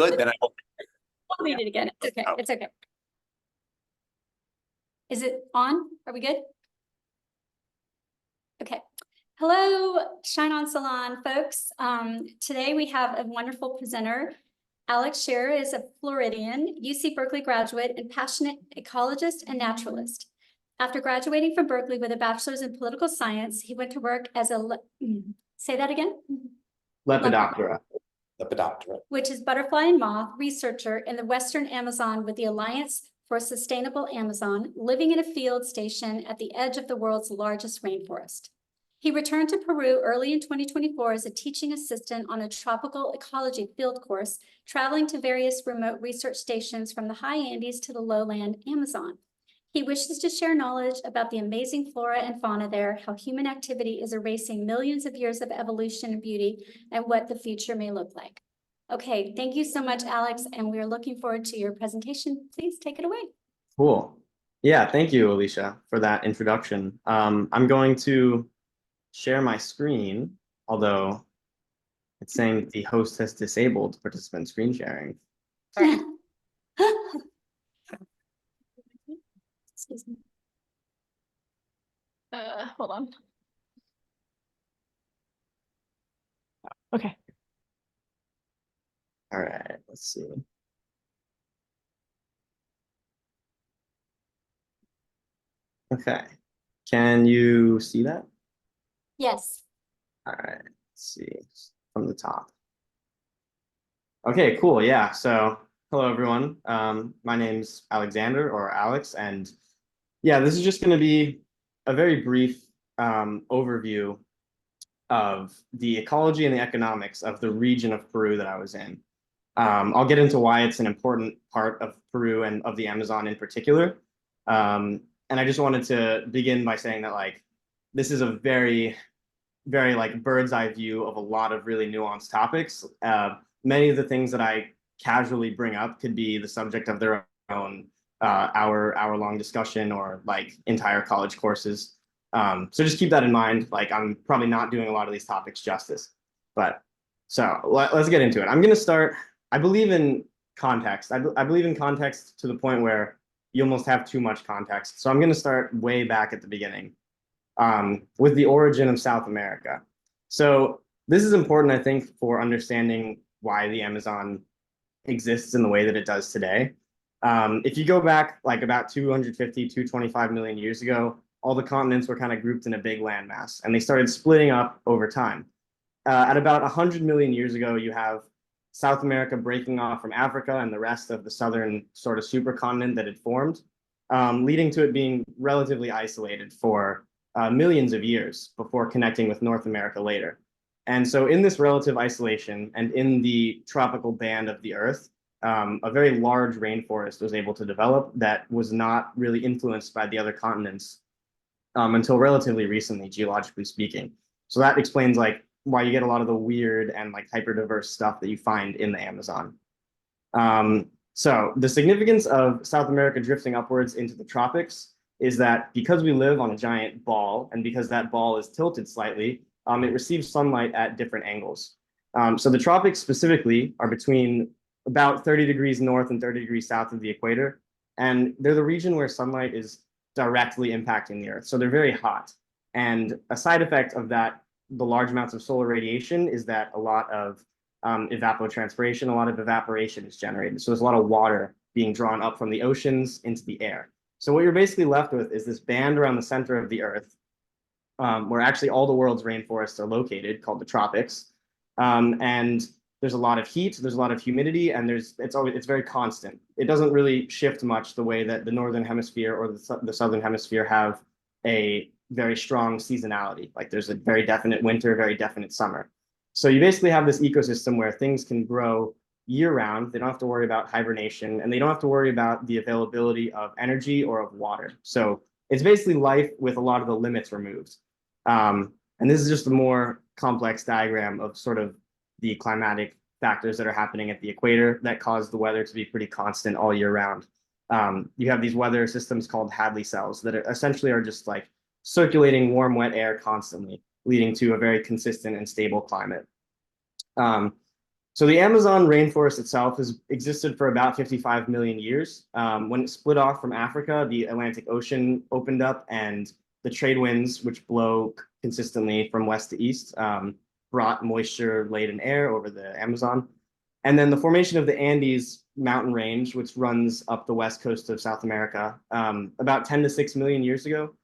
good, then I will. I'll read it again. It's okay. It's okay. Is it on? Are we good? Okay. Hello, Shine On Salon folks. Today we have a wonderful presenter. Alex Scherer is a Floridian, UC Berkeley graduate and passionate ecologist and naturalist. After graduating from Berkeley with a bachelor's in political science, he went to work as a, say that again? Lepidoptera. Lepidoptera. Which is butterfly and moth researcher in the Western Amazon with the Alliance for a Sustainable Amazon, living in a field station at the edge of the world's largest rainforest. He returned to Peru early in 2024 as a teaching assistant on a tropical ecology field course, traveling to various remote research stations from the high Andes to the lowland Amazon. He wishes to share knowledge about the amazing flora and fauna there, how human activity is erasing millions of years of evolution and beauty, and what the future may look like. Okay, thank you so much, Alex, and we're looking forward to your presentation. Please take it away. Cool. Yeah, thank you, Alicia, for that introduction. I'm going to share my screen, although it's saying the host has disabled participant screen sharing. Excuse me. Hold on. Okay. All right, let's see. Okay, can you see that? Yes. All right, let's see from the top. Okay, cool. Yeah, so hello, everyone. My name's Alexander, or Alex, and yeah, this is just going to be a very brief overview of the ecology and the economics of the region of Peru that I was in. I'll get into why it's an important part of Peru and of the Amazon in particular. And I just wanted to begin by saying that like this is a very, very like bird's eye view of a lot of really nuanced topics. Many of the things that I casually bring up could be the subject of their own hour-long discussion or like entire college courses. So just keep that in mind. Like I'm probably not doing a lot of these topics justice, but so let's get into it. I'm going to start. I believe in context. I believe in context to the point where you almost have too much context. So I'm going to start way back at the beginning with the origin of South America. So this is important, I think, for understanding why the Amazon exists in the way that it does today. If you go back like about 250, 225 million years ago, all the continents were kind of grouped in a big landmass, and they started splitting up over time. At about 100 million years ago, you have South America breaking off from Africa and the rest of the southern sort of supercontinent that had formed, leading to it being relatively isolated for millions of years before connecting with North America later. And so in this relative isolation and in the tropical band of the Earth, a very large rainforest was able to develop that was not really influenced by the other continents until relatively recently, geologically speaking. So that explains like why you get a lot of the weird and like hyper diverse stuff that you find in the Amazon. So the significance of South America drifting upwards into the tropics is that because we live on a giant ball and because that ball is tilted slightly, it receives sunlight at different angles. So the tropics specifically are between about 30 degrees north and 30 degrees south of the equator. And they're the region where sunlight is directly impacting the Earth. So they're very hot. And a side effect of that, the large amounts of solar radiation, is that a lot of evapotranspiration, a lot of evaporation is generated. So there's a lot of water being drawn up from the oceans into the air. So what you're basically left with is this band around the center of the Earth, where actually all the world's rainforests are located, called the tropics. And there's a lot of heat, there's a lot of humidity, and it's very constant. It doesn't really shift much the way that the northern hemisphere or the southern hemisphere have a very strong seasonality. Like there's a very definite winter, very definite summer. So you basically have this ecosystem where things can grow year round. They don't have to worry about hibernation, and they don't have to worry about the availability of energy or of water. So it's basically life with a lot of the limits removed. And this is just a more complex diagram of sort of the climatic factors that are happening at the equator that cause the weather to be pretty constant all year round. You have these weather systems called Hadley cells that essentially are just like circulating warm, wet air constantly, leading to a very consistent and stable climate. So So the Amazon rainforest itself has existed for about 55 million years. When it split off from Africa, the Atlantic Ocean opened up, and the trade winds, which blow consistently from west to east, brought moisture-laden air over the Amazon. And then the formation of the Andes mountain range, which runs up the west coast of South America, about 10 to 6 million years ago,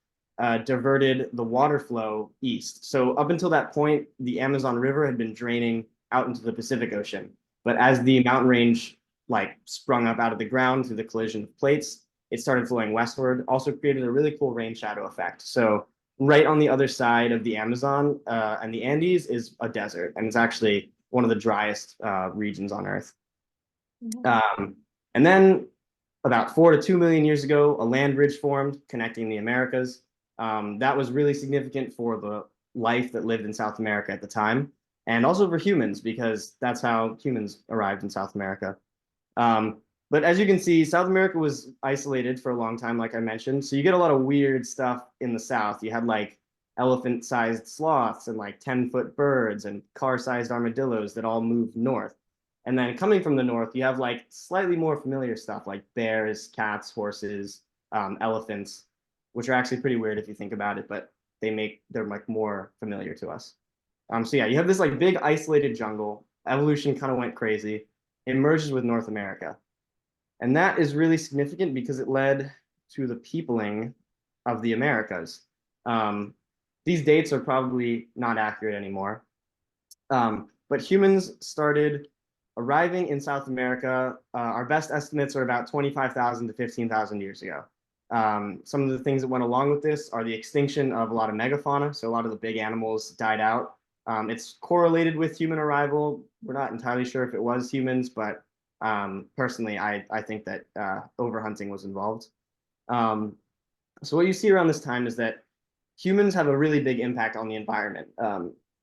diverted the water flow east. So up until that point, the Amazon River had been draining out into the Pacific Ocean. But as the mountain range like sprung up out of the ground through the collision of plates, it started flowing westward, also created a really cool rain shadow effect. So right on the other side of the Amazon and the Andes is a desert, and it's actually one of the driest regions on Earth. And then about 4 to 2 million years ago, a land bridge formed connecting the Americas. That was really significant for the life that lived in South America at the time, and also for humans, because that's how humans arrived in South America. But as you can see, South America was isolated for a long time, like I mentioned. So you get a lot of weird stuff in the South. You had like elephant-sized sloths and like 10-foot birds and car-sized armadillos that all moved north. And then coming from the north, you have like slightly more familiar stuff like bears, cats, horses, elephants, which are actually pretty weird if you think about it, but they're like more familiar to us. So yeah, you have this like big isolated jungle. Evolution kind of went crazy. It merges with North America. And that is really significant because it led to the peopling of the Americas. These dates are probably not accurate anymore. But humans started arriving in South America. Our best estimates are about 25,000 to 15,000 years ago. Some of the things that went along with this are the extinction of a lot of megafauna. So a lot of the big animals died out. It's correlated with human arrival. We're not entirely sure if it was humans, but personally, I think that overhunting was involved. So what you see around this time is that humans have a really big impact on the environment.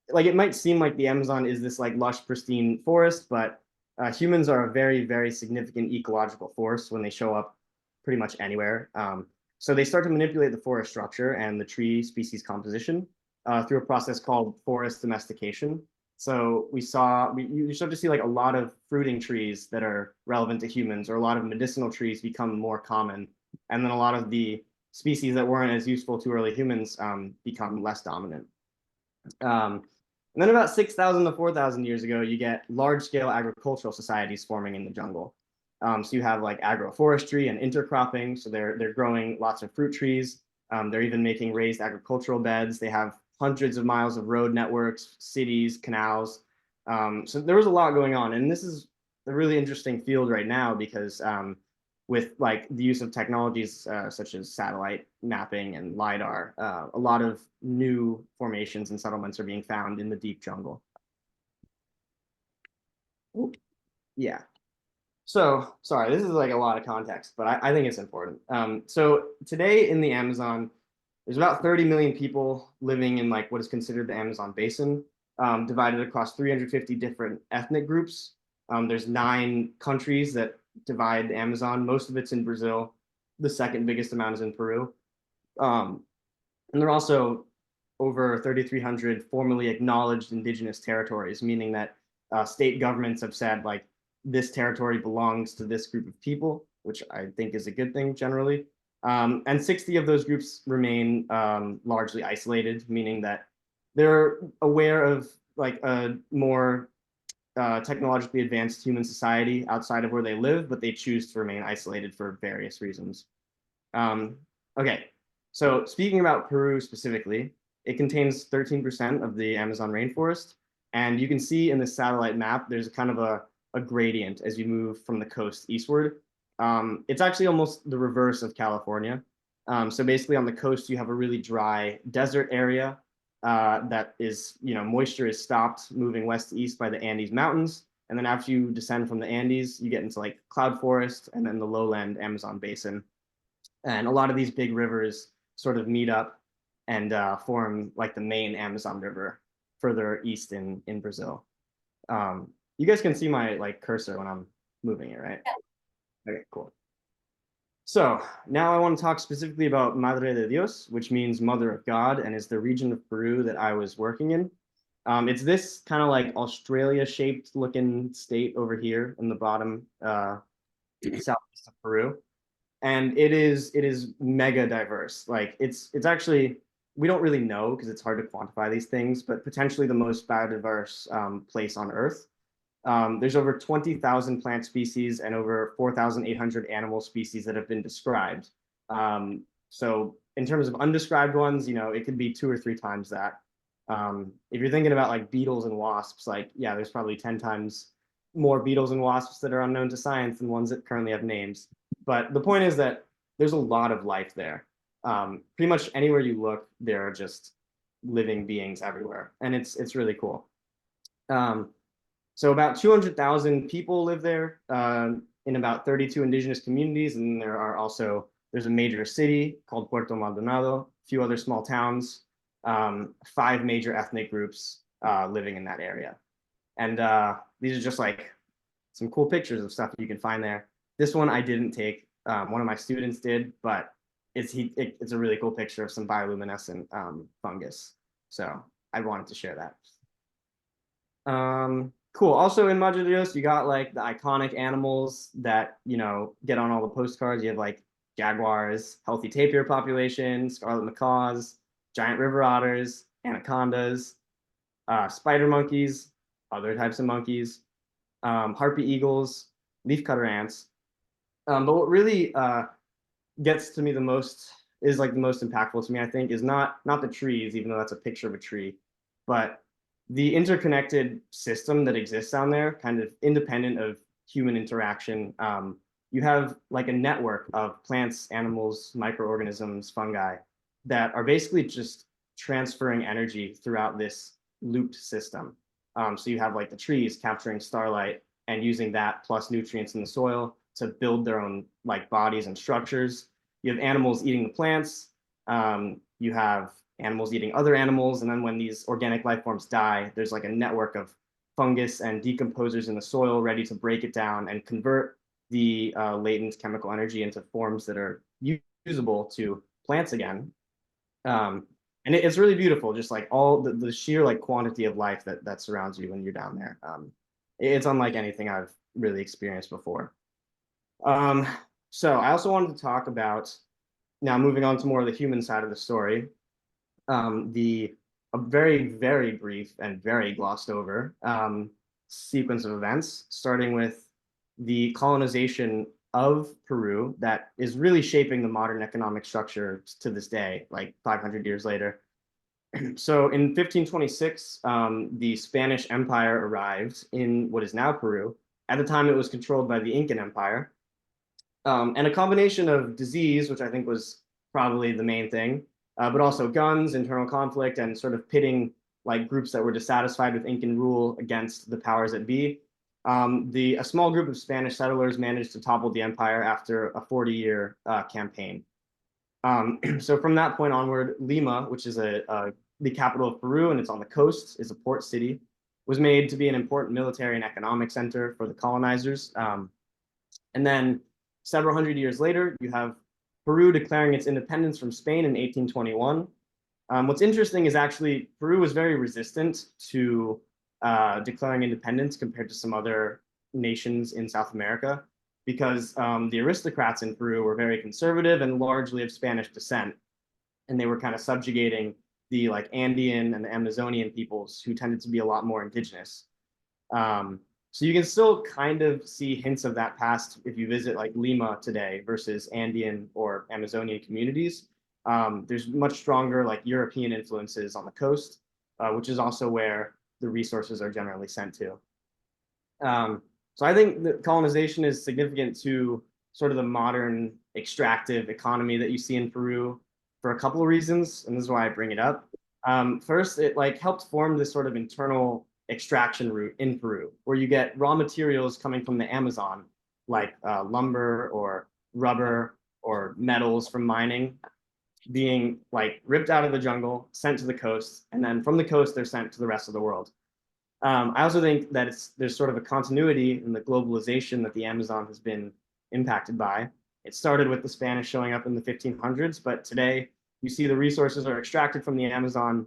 Like it might seem like the Amazon is this like lush, pristine forest, but humans are a very, very significant ecological force when they show up pretty much anywhere. So they start to manipulate the forest structure and the tree species composition through a process called forest domestication. So you start to see like a lot of fruiting trees that are relevant to humans, or a lot of medicinal trees become more common. And then a lot of the species that weren't as useful to early humans become less dominant. And then about 6,000 to 4,000 years ago, you get large-scale agricultural societies forming in the jungle. So you have like agroforestry and intercropping. So they're growing lots of fruit trees. They're even making raised agricultural beds. They have hundreds of miles of road networks, cities, canals. So there was a lot going on. And this is a really interesting field right now because with like the use of technologies such as satellite mapping and LiDAR, a lot of new formations and settlements are being found in the deep jungle. Ooh, yeah. So, sorry, this is like a lot of context, but I think it's important. So today in the Amazon, there's about 30 million people living in like what is considered the Amazon basin, divided across 350 different ethnic groups. There's 9 countries that divide the Amazon. Most of it's in Brazil. The second biggest amount is in Peru. And there are also over 3,300 formally acknowledged indigenous territories, meaning that state governments have said like this territory belongs to this group of people, which I think is a good thing generally. And 60 of those groups remain largely isolated, meaning that they're aware of like a more technologically advanced human society outside of where they live, but they choose to remain isolated for various reasons. Okay, so speaking about Peru specifically, it contains 13% of the Amazon rainforest. And you can see in the satellite map, there's kind of a gradient as you move from the coast eastward. It's actually almost the reverse of California. So basically on the coast, you have a really dry desert area that is, moisture is stopped moving west to east by the Andes Mountains. And then after you descend from the Andes, you get into like cloud forest and then the lowland Amazon basin. And a lot of these big rivers sort of meet up and form like the main Amazon River further east in Brazil. You guys can see my like cursor when I'm moving it, right? Yeah. Okay, cool. So now I want to talk specifically about Madre de Dios, which means Mother of God, and is the region of Peru that I was working in. It's this kind of like Australia-shaped looking state over here in the bottom southeast of Peru. And it is mega diverse. Like it's actually, we don't really know because it's hard to quantify these things, but potentially the most biodiverse place on Earth. There's over 20,000 plant species and over 4,800 animal species that have been described. So in terms of undescribed ones, it could be 2 or 3 times that. If you're thinking about like beetles and wasps, like, yeah, there's probably 10 times more beetles and wasps that are unknown to science than ones that currently have names. But the point is that there's a lot of life there. Pretty much anywhere you look, there are just living beings everywhere, and it's really cool. So about 200,000 people live there in about 32 indigenous communities, and there's a major city called Puerto Maldonado, a few other small towns, 5 major ethnic groups living in that area. And these are just like some cool pictures of stuff you can find there. This one I didn't take. One of my students did, but it's a really cool picture of some bioluminescent fungus. So I wanted to share that. Cool. Also in Madre, you got like the iconic animals that, get on all the postcards. You have like jaguars, healthy tapir population, scarlet macaws, giant river otters, anacondas, spider monkeys, other types of monkeys, harpy eagles, leafcutter ants. But what really gets to me the most is like the most impactful to me, I think, is not the trees, even though that's a picture of a tree, but the interconnected system that exists down there, kind of independent of human interaction. You have like a network of plants, animals, microorganisms, fungi that are basically just transferring energy throughout this looped system. So you have like the trees capturing starlight and using that plus nutrients in the soil to build their own like bodies and structures. You have animals eating the plants. You have animals eating other animals. And then when these organic life forms die, there's like a network of fungus and decomposers in the soil ready to break it down and convert the latent chemical energy into forms that are usable to plants again. And it's really beautiful, just like all the sheer like quantity of life that surrounds you when you're down there. It's unlike anything I've really experienced before. So I also wanted to talk about, now moving on to more of the human side of the story, a very, very brief and very glossed over sequence of events, starting with the colonization of Peru that is really shaping the modern economic structure to this day, like 500 years later. So in 1526, the Spanish Empire arrived in what is now Peru. At the time, it was controlled by the Incan Empire. And a combination of disease, which I think was probably the main thing, but also guns, internal conflict, and sort of pitting like groups that were dissatisfied with Incan rule against the powers that be. A small group of Spanish settlers managed to topple the empire after a 40-year campaign. So from that point onward, Lima, which is the capital of Peru and it's on the coast, is a port city, was made to be an important military and economic center for the colonizers. And then several hundred years later, you have Peru declaring its independence from Spain in 1821. What's interesting is actually Peru was very resistant to declaring independence compared to some other nations in South America, because the aristocrats in Peru were very conservative and largely of Spanish descent, and they were kind of subjugating the like Andean and the Amazonian peoples who tended to be a lot more indigenous. So you can still kind of see hints of that past if you visit like Lima today versus Andean or Amazonian communities. There's much stronger like European influences on the coast, which is also where the resources are generally sent to. So I think that colonization is significant to sort of the modern extractive economy that you see in Peru for a couple of reasons, and this is why I bring it up. First, it like helped form this sort of internal extraction route in Peru, where you get raw materials coming from the Amazon, like lumber or rubber or metals from mining, being like ripped out of the jungle, sent to the coast, and then from the coast they're sent to the rest of the world. I also think that there's sort of a continuity in the globalization that the Amazon has been impacted by. It started with the Spanish showing up in the 1500s, but today you see the resources are extracted from the Amazon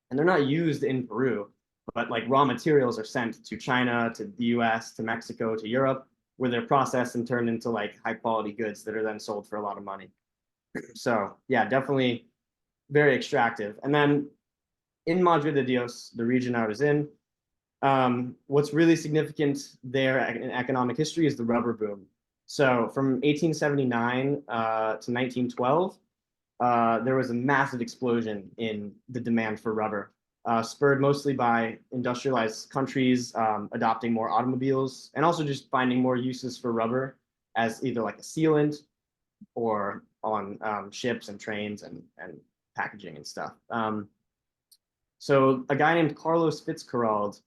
and they're not used in Peru. but like raw materials are sent to China, to the US, to Mexico, to Europe, where they're processed and turned into like high quality goods that are then sold for a lot of money. So yeah, definitely very extractive. And then in Madre de Dios, the region I was in, what's really significant there in economic history is the rubber boom. So from 1879 to 1912, there was a massive explosion in the demand for rubber, spurred mostly by industrialized countries adopting more automobiles and also just finding more uses for rubber as either like a sealant or on ships and trains and packaging and stuff. So a guy named Carlos Fitzcarrald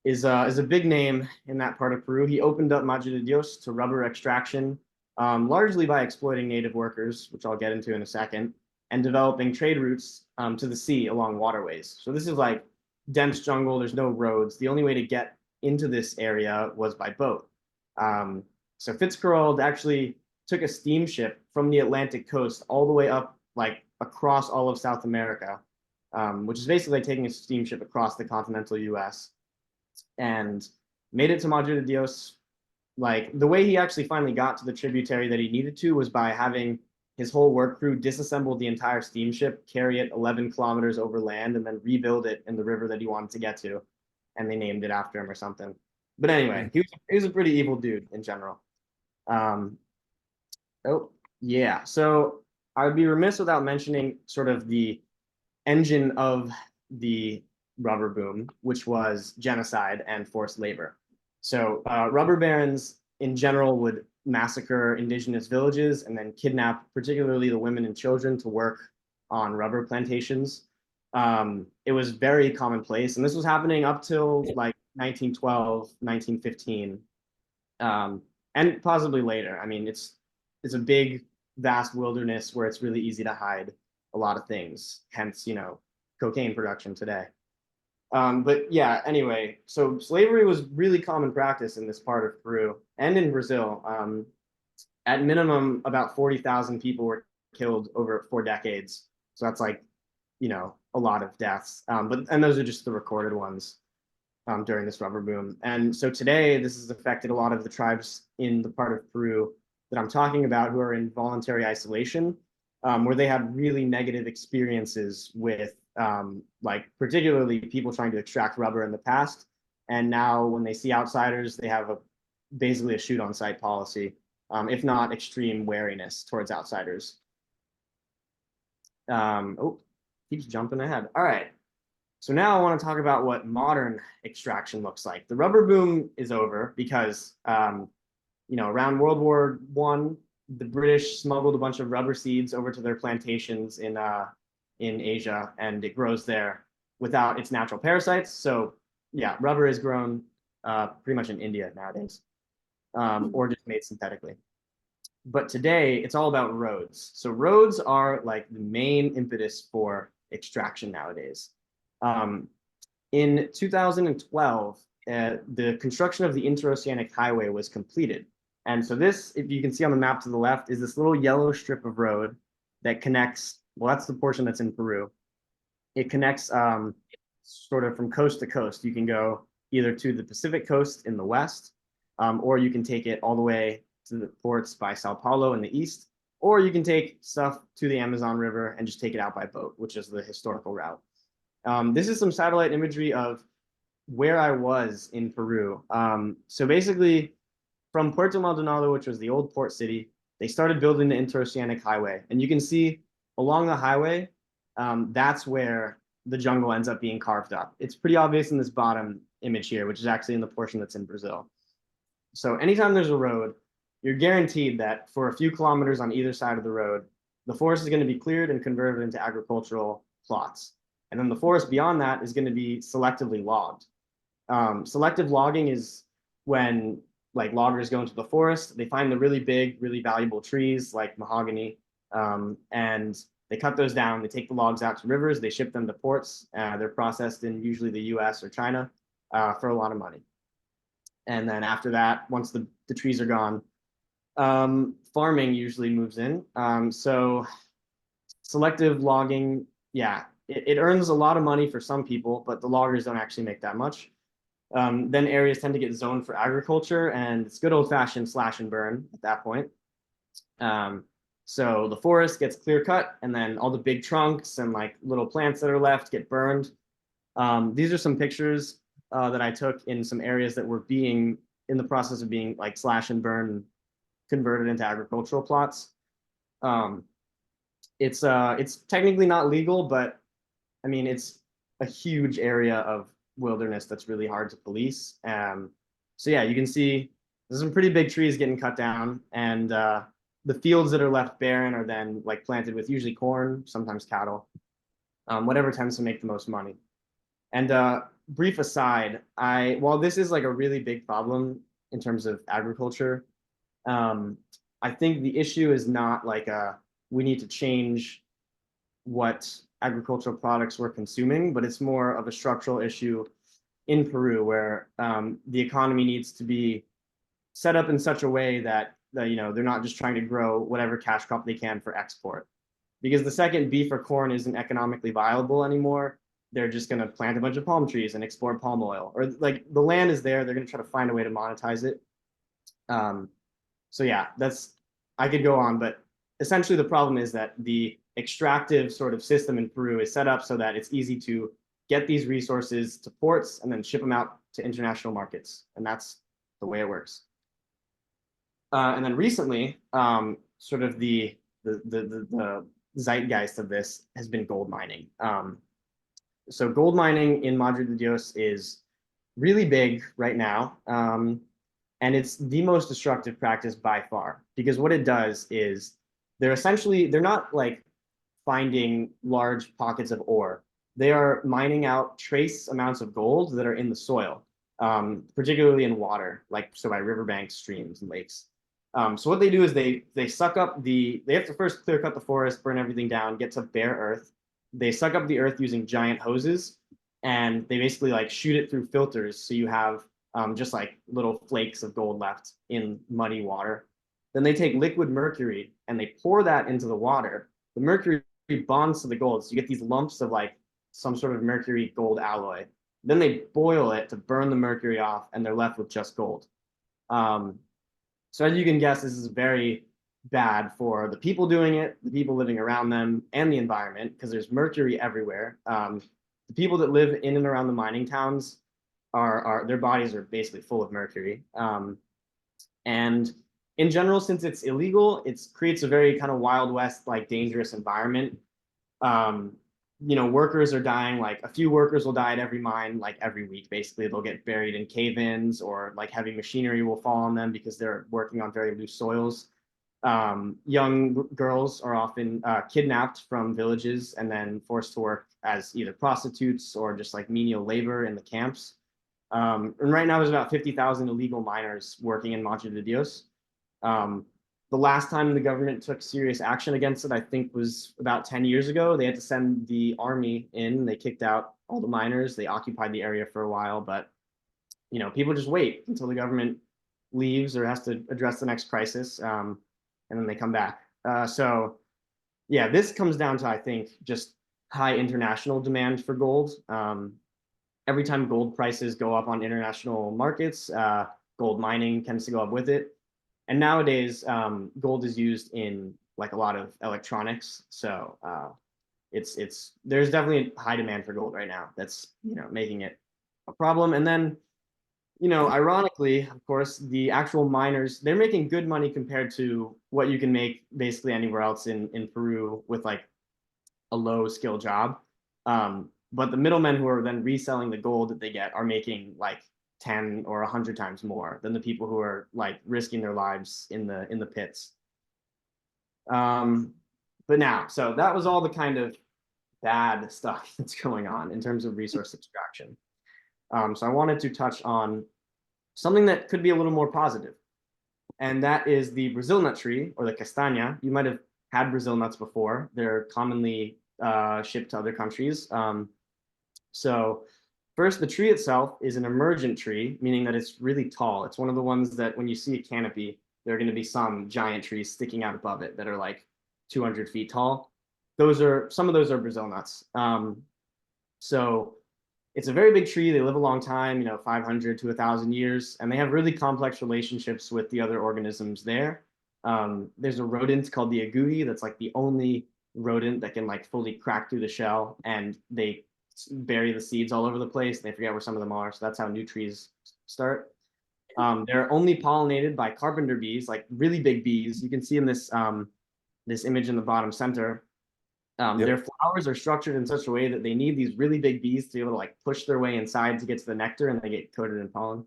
is a big name in that part of Peru. He opened up Madre de Dios to rubber extraction, largely by exploiting native workers, which I'll get into in a second, and developing trade routes to the sea along waterways. So this is like dense jungle. There's no roads. The only way to get into this area was by boat. So Fitzcarrald actually took a steamship from the Atlantic coast all the way up, like across all of South America, which is basically like taking a steamship across the continental US, and made it to Madre de Dios. Like the way he actually finally got to the tributary that he needed to was by having his whole work crew disassemble the entire steamship, carry it 11 kilometers over land, and then rebuild it in the river that he wanted to get to. And they named it after him or something. But anyway, he was a pretty evil dude in general. Oh, yeah. So I would be remiss without mentioning sort of the engine of the rubber boom, which was genocide and forced labor. So rubber barons in general would massacre indigenous villages and then kidnap particularly the women and children to work on rubber plantations. It was very commonplace, and this was happening up till like 1912, 1915, and possibly later. I mean, it's a big, vast wilderness where it's really easy to hide a lot of things, hence, you know, cocaine production today. But yeah, anyway, so slavery was really common practice in this part of Peru and in Brazil. At minimum, about 40,000 people were killed over 4 decades. So that's like, you know, a lot of deaths. And those are just the recorded ones during this rubber boom. And so today, this has affected a lot of the tribes in the part of Peru that I'm talking about who are in voluntary isolation, where they had really negative experiences with like particularly people trying to extract rubber in the past. And now when they see outsiders, they have basically a shoot on sight policy, if not extreme wariness towards outsiders. Oh, keeps jumping ahead. All right. So now I want to talk about what modern extraction looks like. The rubber boom is over because, you know, around World War I, the British smuggled a bunch of rubber seeds over to their plantations in Asia, and it grows there without its natural parasites. So yeah, rubber is grown pretty much in India nowadays, or just made synthetically. But today it's all about roads. So roads are like the main impetus for extraction nowadays. In 2012, the construction of the Interoceanic Highway was completed. And so this, if you can see on the map to the left, is this little yellow strip of road that connects, well, that's the portion that's in Peru. It connects sort of from coast to coast. You can go either to the Pacific coast in the west, or you can take it all the way to the ports by Sao Paulo in the east, or you can take stuff to the Amazon River and just take it out by boat, which is the historical route. This is some satellite imagery of where I was in Peru. So basically, from Puerto Maldonado, which was the old port city, they started building the Interoceanic Highway. And you can see along the highway, that's where the jungle ends up being carved up. It's pretty obvious in this bottom image here, which is actually in the portion that's in Brazil. So anytime there's a road, you're guaranteed that for a few kilometers on either side of the road, the forest is going to be cleared and converted into agricultural plots. And then the forest beyond that is going to be selectively logged. Selective logging is when like loggers go into the forest, they find the really big, really valuable trees like mahogany, and they cut those down, they take the logs out to rivers, they ship them to ports, they're processed in usually the US or China for a lot of money. And then after that, once the trees are gone, farming usually moves in. So selective logging, yeah, it earns a lot of money for some people, but the loggers don't actually make that much. Then areas tend to get zoned for agriculture, and it's good old fashioned slash and burn at that point. So the forest gets clear cut, and then all the big trunks and like little plants that are left get burned. These are some pictures that I took in some areas that were being in the process of being like slash and burn, converted into agricultural plots. It's technically not legal, but I mean it's a huge area of wilderness that's really hard to police. So yeah, you can see there's some pretty big trees getting cut down, and the fields that are left barren are then like planted with usually corn, sometimes cattle, whatever tends to make the most money. And brief aside, while this is like a really big problem in terms of agriculture, I think the issue is not like we need to change what agricultural products we're consuming, but it's more of a structural issue in Peru where the economy needs to be set up in such a way that they're not just trying to grow whatever cash crop they can for export. Because the second beef or corn isn't economically viable anymore, they're just going to plant a bunch of palm trees and export palm oil. Or like the land is there, they're going to try to find a way to monetize it. So yeah, I could go on, but essentially the problem is that the extractive sort of system in Peru is set up so that it's easy to get these resources to ports and then ship them out to international markets. And that's the way it works. And then recently, sort of the zeitgeist of this has been gold mining. So gold mining in Madre de Dios is really big right now. And it's the most destructive practice by far, because what it does is they're not like finding large pockets of ore. They are mining out trace amounts of gold that are in the soil, particularly in water, so by riverbanks, streams, and lakes. So what they do is they suck up they have to first clear cut the forest, burn everything down, get to bare earth. They suck up the earth using giant hoses, and they basically like shoot it through filters. So you have just like little flakes of gold left in muddy water. Then they take liquid mercury and they pour that into the water. The mercury bonds to the gold. So you get these lumps of like some sort of mercury gold alloy. Then they boil it to burn the mercury off, and they're left with just gold. So as you can guess, this is very bad for the people doing it, the people living around them, and the environment, because there's mercury everywhere. The people that live in and around the mining towns their bodies are basically full of mercury. And in general, since it's illegal, it creates a very kind of Wild West, like dangerous environment. Workers are dying, like a few workers will die at every mine, like every week, basically. They'll get buried in cave-ins, or like heavy machinery will fall on them because they're working on very loose soils. Young girls are often kidnapped from villages and then forced to work as either prostitutes or just like menial labor in the camps. And right now there's about 50,000 illegal miners working in Madre de Dios. The last time the government took serious action against it, I think, was about 10 years ago. They had to send the army in. They kicked out all the miners. They occupied the area for a while, but people just wait until the government leaves or has to address the next crisis, and then they come back. So yeah, this comes down to, I think, just high international demand for gold. Every time gold prices go up on international markets, gold mining tends to go up with it. And nowadays, gold is used in like a lot of electronics. So there's definitely a high demand for gold right now. That's making it a problem. And then ironically, of course, the actual miners, they're making good money compared to what you can make basically anywhere else in Peru with like a low skill job. But the middlemen who are then reselling the gold that they get are making like 10 or 100 times more than the people who are like risking their lives in the pits. So that was all the kind of bad stuff that's going on in terms of resource extraction. So I wanted to touch on something that could be a little more positive, and that is the Brazil nut tree, or the castaña. You might have had Brazil nuts before. They're commonly shipped to other countries. So first, the tree itself is an emergent tree, meaning that it's really tall. It's one of the ones that when you see a canopy, there are going to be some giant trees sticking out above it that are like 200 feet tall. some of those are Brazil nuts. So it's a very big tree. They live a long time, 500 to 1,000 years, and they have really complex relationships with the other organisms there. There's a rodent called the agouti that's like the only rodent that can like fully crack through the shell, and they bury the seeds all over the place. And they forget where some of them are. So that's how new trees start. They're only pollinated by carpenter bees, like really big bees. You can see in this image in the bottom center. Their flowers are structured in such a way that they need these really big bees to be able to like push their way inside to get to the nectar, and they get coated in pollen.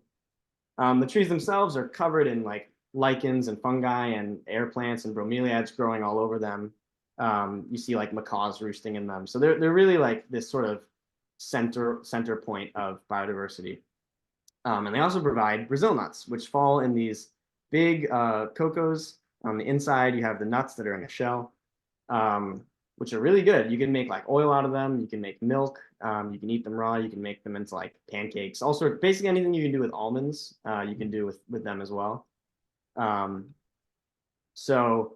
The trees themselves are covered in like lichens and fungi and air plants and bromeliads growing all over them. You see like macaws roosting in them. So they're really like this sort of center point of biodiversity. And they also provide Brazil nuts, which fall in these big cocos. On the inside, you have the nuts that are in a shell, which are really good. You can make like oil out of them. You can make milk. You can eat them raw. You can make them into like pancakes. All sorts, basically anything you can do with almonds, you can do with them as well. So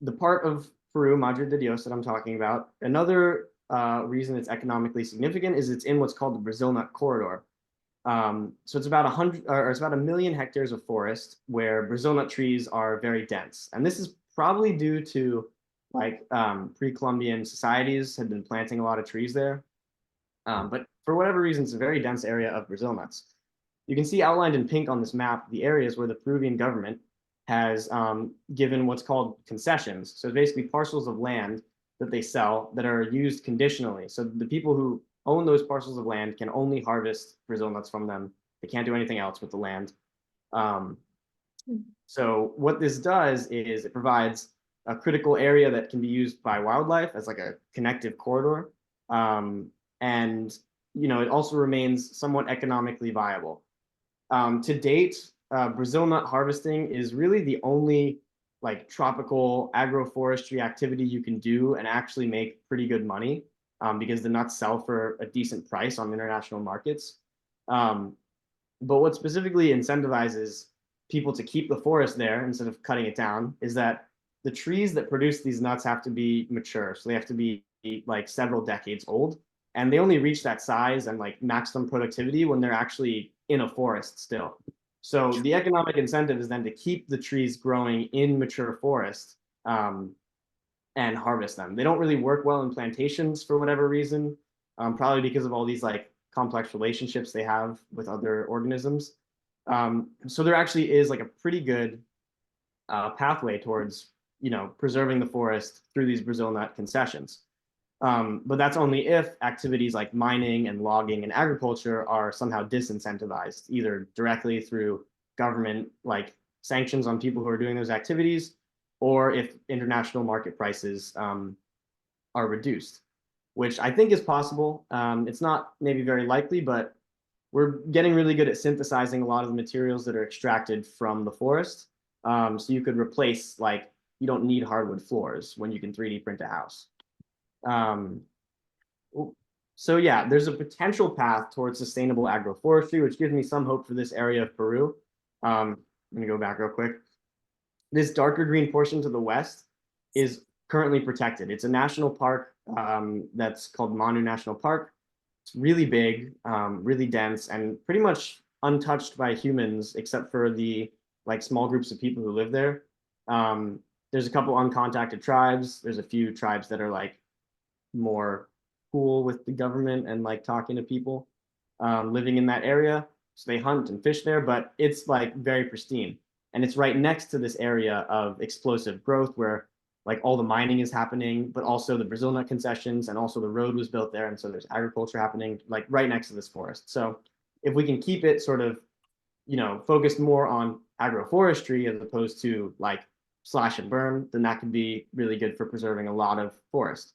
the part of Peru, Madre de Dios, that I'm talking about, another reason it's economically significant is it's in what's called the Brazil nut corridor. So it's about 1 million hectares of forest where Brazil nut trees are very dense, and this is probably due to like pre-Columbian societies had been planting a lot of trees there. But for whatever reason, it's a very dense area of Brazil nuts. You can see outlined in pink on this map the areas where the Peruvian government has given what's called concessions. So basically parcels of land that they sell that are used conditionally. So the people who own those parcels of land can only harvest Brazil nuts from them. They can't do anything else with the land. So what this does is it provides a critical area that can be used by wildlife as like a connective corridor. And it also remains somewhat economically viable. To date, Brazil nut harvesting is really the only like tropical agroforestry activity you can do and actually make pretty good money, because the nuts sell for a decent price on international markets. But what specifically incentivizes people to keep the forest there instead of cutting it down is that the trees that produce these nuts have to be mature. So they have to be like several decades old. And they only reach that size and like maximum productivity when they're actually in a forest still. So the economic incentive is then to keep the trees growing in mature forest, and harvest them. They don't really work well in plantations for whatever reason, probably because of all these like complex relationships they have with other organisms. So there actually is like a pretty good pathway towards preserving the forest through these Brazil nut concessions. But that's only if activities like mining and logging and agriculture are somehow disincentivized, either directly through government like sanctions on people who are doing those activities, or if international market prices are reduced, which I think is possible. It's not maybe very likely, but we're getting really good at synthesizing a lot of the materials that are extracted from the forest. So you could replace, like, you don't need hardwood floors when you can 3D print a house. So yeah, there's a potential path towards sustainable agroforestry, which gives me some hope for this area of Peru. I'm gonna go back real quick. This darker green portion to the west is currently protected. It's a national park that's called Manu National Park. It's really big, really dense, and pretty much untouched by humans except for the like small groups of people who live there. There's a couple uncontacted tribes. There's a few tribes that are like more cool with the government and like talking to people living in that area. So they hunt and fish there, but it's like very pristine. And it's right next to this area of explosive growth where like all the mining is happening, but also the Brazil nut concessions, and also the road was built there. And so there's agriculture happening like right next to this forest. So if we can keep it sort of, focused more on agroforestry as opposed to like slash and burn, then that could be really good for preserving a lot of forest.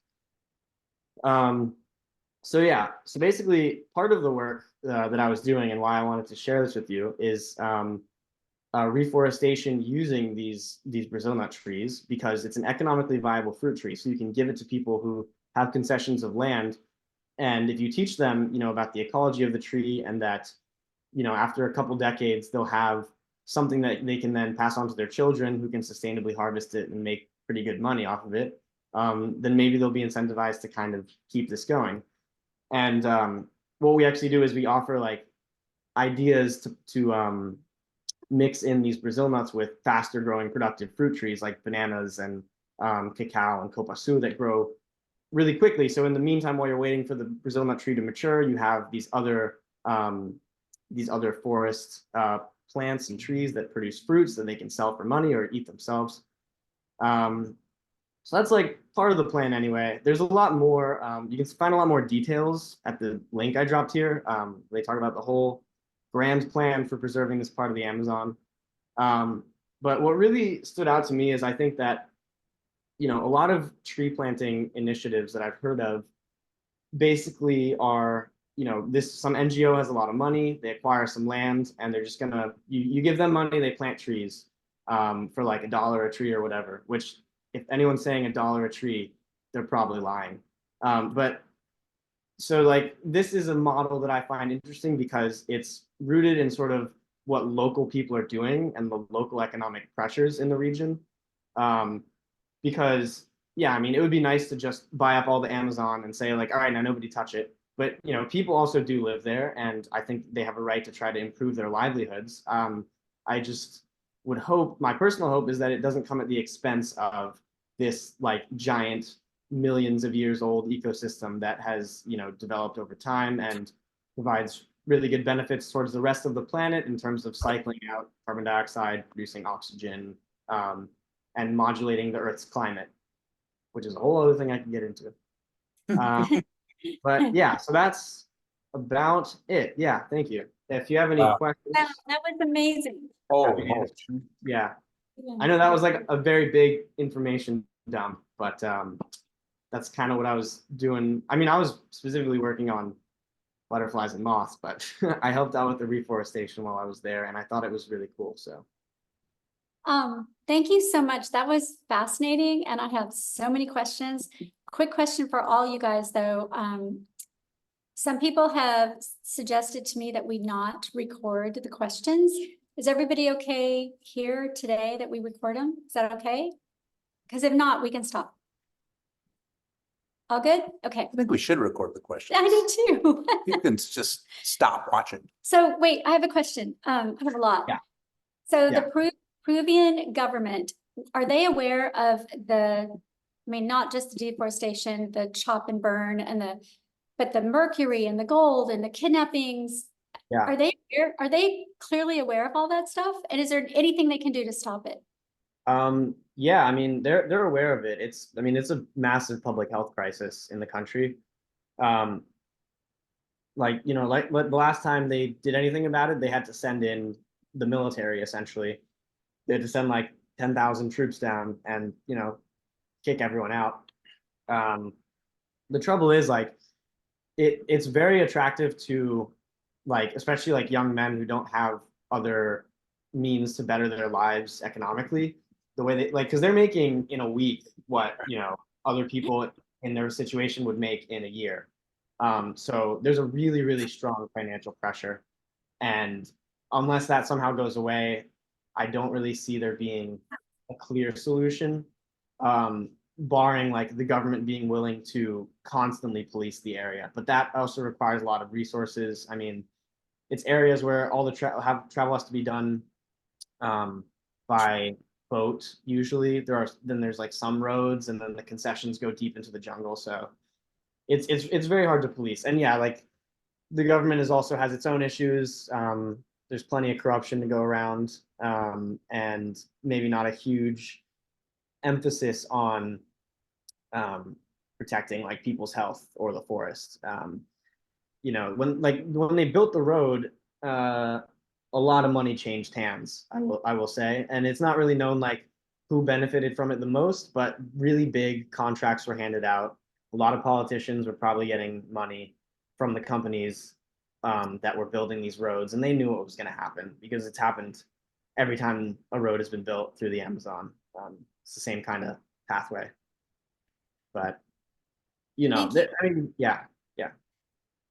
So yeah, so basically part of the work that I was doing and why I wanted to share this with you is reforestation using these Brazil nut trees, because it's an economically viable fruit tree. So you can give it to people who have concessions of land. And if you teach them, about the ecology of the tree, and that, after a couple decades, they'll have something that they can then pass on to their children who can sustainably harvest it and make pretty good money off of it. then maybe they'll be incentivized to kind of keep this going. And what we actually do is we offer like ideas to mix in these Brazil nuts with faster growing productive fruit trees like bananas and cacao and copaçu that grow really quickly. So in the meantime, while you're waiting for the Brazil nut tree to mature, you have these other forest plants and trees that produce fruits that they can sell for money or eat themselves. So that's like part of the plan anyway. There's a lot more. You can find a lot more details at the link I dropped here. They talk about the whole grand plan for preserving this part of the Amazon. But what really stood out to me is I think that, a lot of tree planting initiatives that I've heard of basically are, some NGO has a lot of money, they acquire some land, and they're just gonna, you give them money, they plant trees for like $1 a tree or whatever, which if anyone's saying $1 a tree, they're probably lying. But so like this is a model that I find interesting because it's rooted in sort of what local people are doing and the local economic pressures in the region. Because yeah, I mean, it would be nice to just buy up all the Amazon and say like, all right, now nobody touch it. But people also do live there, and I think they have a right to try to improve their livelihoods. I just would hope, my personal hope is that it doesn't come at the expense of this like giant millions of years old ecosystem that has developed over time and provides really good benefits towards the rest of the planet in terms of cycling out carbon dioxide, producing oxygen, and modulating the Earth's climate, which is a whole other thing I can get into. But yeah, so that's about it. Yeah, thank you. If you have any questions. Wow, that was amazing. Yeah, I know that was like a very big information dump, but that's kind of what I was doing. I mean, I was specifically working on butterflies and moths, but I helped out with the reforestation while I was there, and I thought it was really cool. So thank you so much. That was fascinating, and I have so many questions. Quick question for all you guys, though. Some people have suggested to me that we not record the questions. Is everybody okay here today that we record them? Is that okay? Because if not, we can stop. All good? Okay. I think we should record the questions. I do too. You can just stop watching. So wait, I have a question. I have a lot. Yeah. So Yeah. the Peruvian government, are they aware of not just the deforestation, the chop and burn but the mercury and the gold and the kidnappings? Yeah. Are they clearly aware of all that stuff? And is there anything they can do to stop it? Yeah, I mean, they're aware of it. It's a massive public health crisis in the country. Like the last time they did anything about it, they had to send in the military, essentially. They had to send like 10,000 troops down and kick everyone out. The trouble is like it's very attractive to like especially like young men who don't have other means to better their lives economically. The way they because they're making in a week what other people in their situation would make in a year. So there's a really, really strong financial pressure, and unless that somehow goes away, I don't really see there being a clear solution, barring like the government being willing to constantly police the area. But that also requires a lot of resources. I mean, it's areas where all the travel has to be done by boat. Usually, there's like some roads, and then the concessions go deep into the jungle. So it's very hard to police. And yeah, like the government also has its own issues. There's plenty of corruption to go around, and maybe not a huge emphasis on protecting like people's health or the forest. When they built the road, a lot of money changed hands, I will say, and it's not really known like who benefited from it the most, but really big contracts were handed out. A lot of politicians were probably getting money from the companies that were building these roads, and they knew what was going to happen because it's happened every time a road has been built through the Amazon. It's the same kind of pathway. But yeah.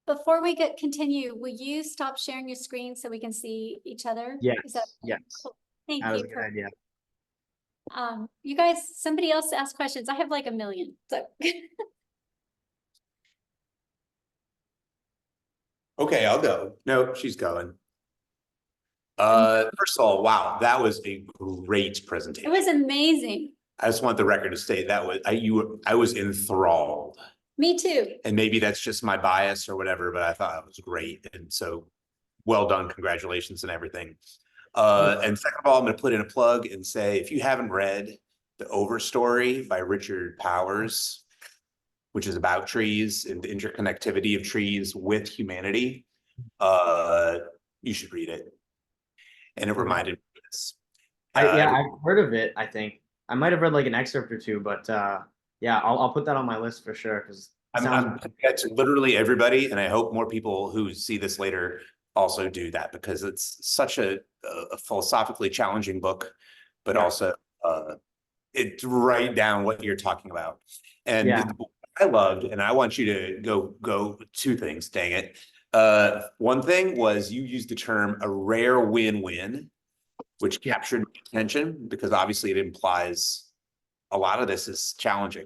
Before we continue, will you stop sharing your screen so we can see each other? Yes. Is that Yes. cool? Thank That was you. a good idea. You guys, somebody else ask questions. I have like a million, so. Okay, I'll go. No, she's going. First of all, wow, that was a great It presentation. was amazing. I just want the record to state that I was enthralled. Me too. And maybe that's just my bias or whatever, but I thought it was great. And so well done, congratulations and everything. And second of all, I'm going to put in a plug and say, if you haven't read The Overstory by Richard Powers, which is about trees and the interconnectivity of trees with humanity, you should read it. And it reminded me of this. Yeah, I've heard of it. I think I might have read like an excerpt or two, but yeah, I'll put that on my list for sure because I'm to literally everybody, and I hope more people who see this later also do that, because it's such a philosophically challenging book, but also it's right down what you're talking about. And I loved, and I want you to go two things, dang it. One thing was you used the term a rare win-win, which captured my attention because obviously it implies a lot of this is challenging.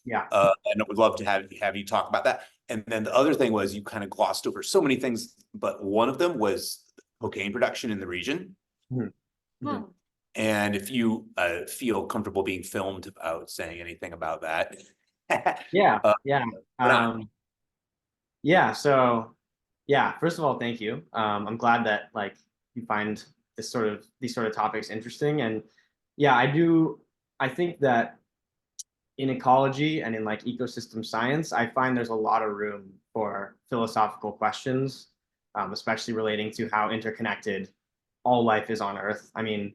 Yeah. And I would love to have you talk about that. And then the other thing was you kind of glossed over so many things, but one of them was cocaine production in the region. Hmm. And if you feel comfortable being filmed about saying anything about that. Yeah. So first of all, thank you. I'm glad that like you find these sort of topics interesting. And yeah, I think that in ecology and in like ecosystem science, I find there's a lot of room for philosophical questions, especially relating to how interconnected all life is on Earth. I mean,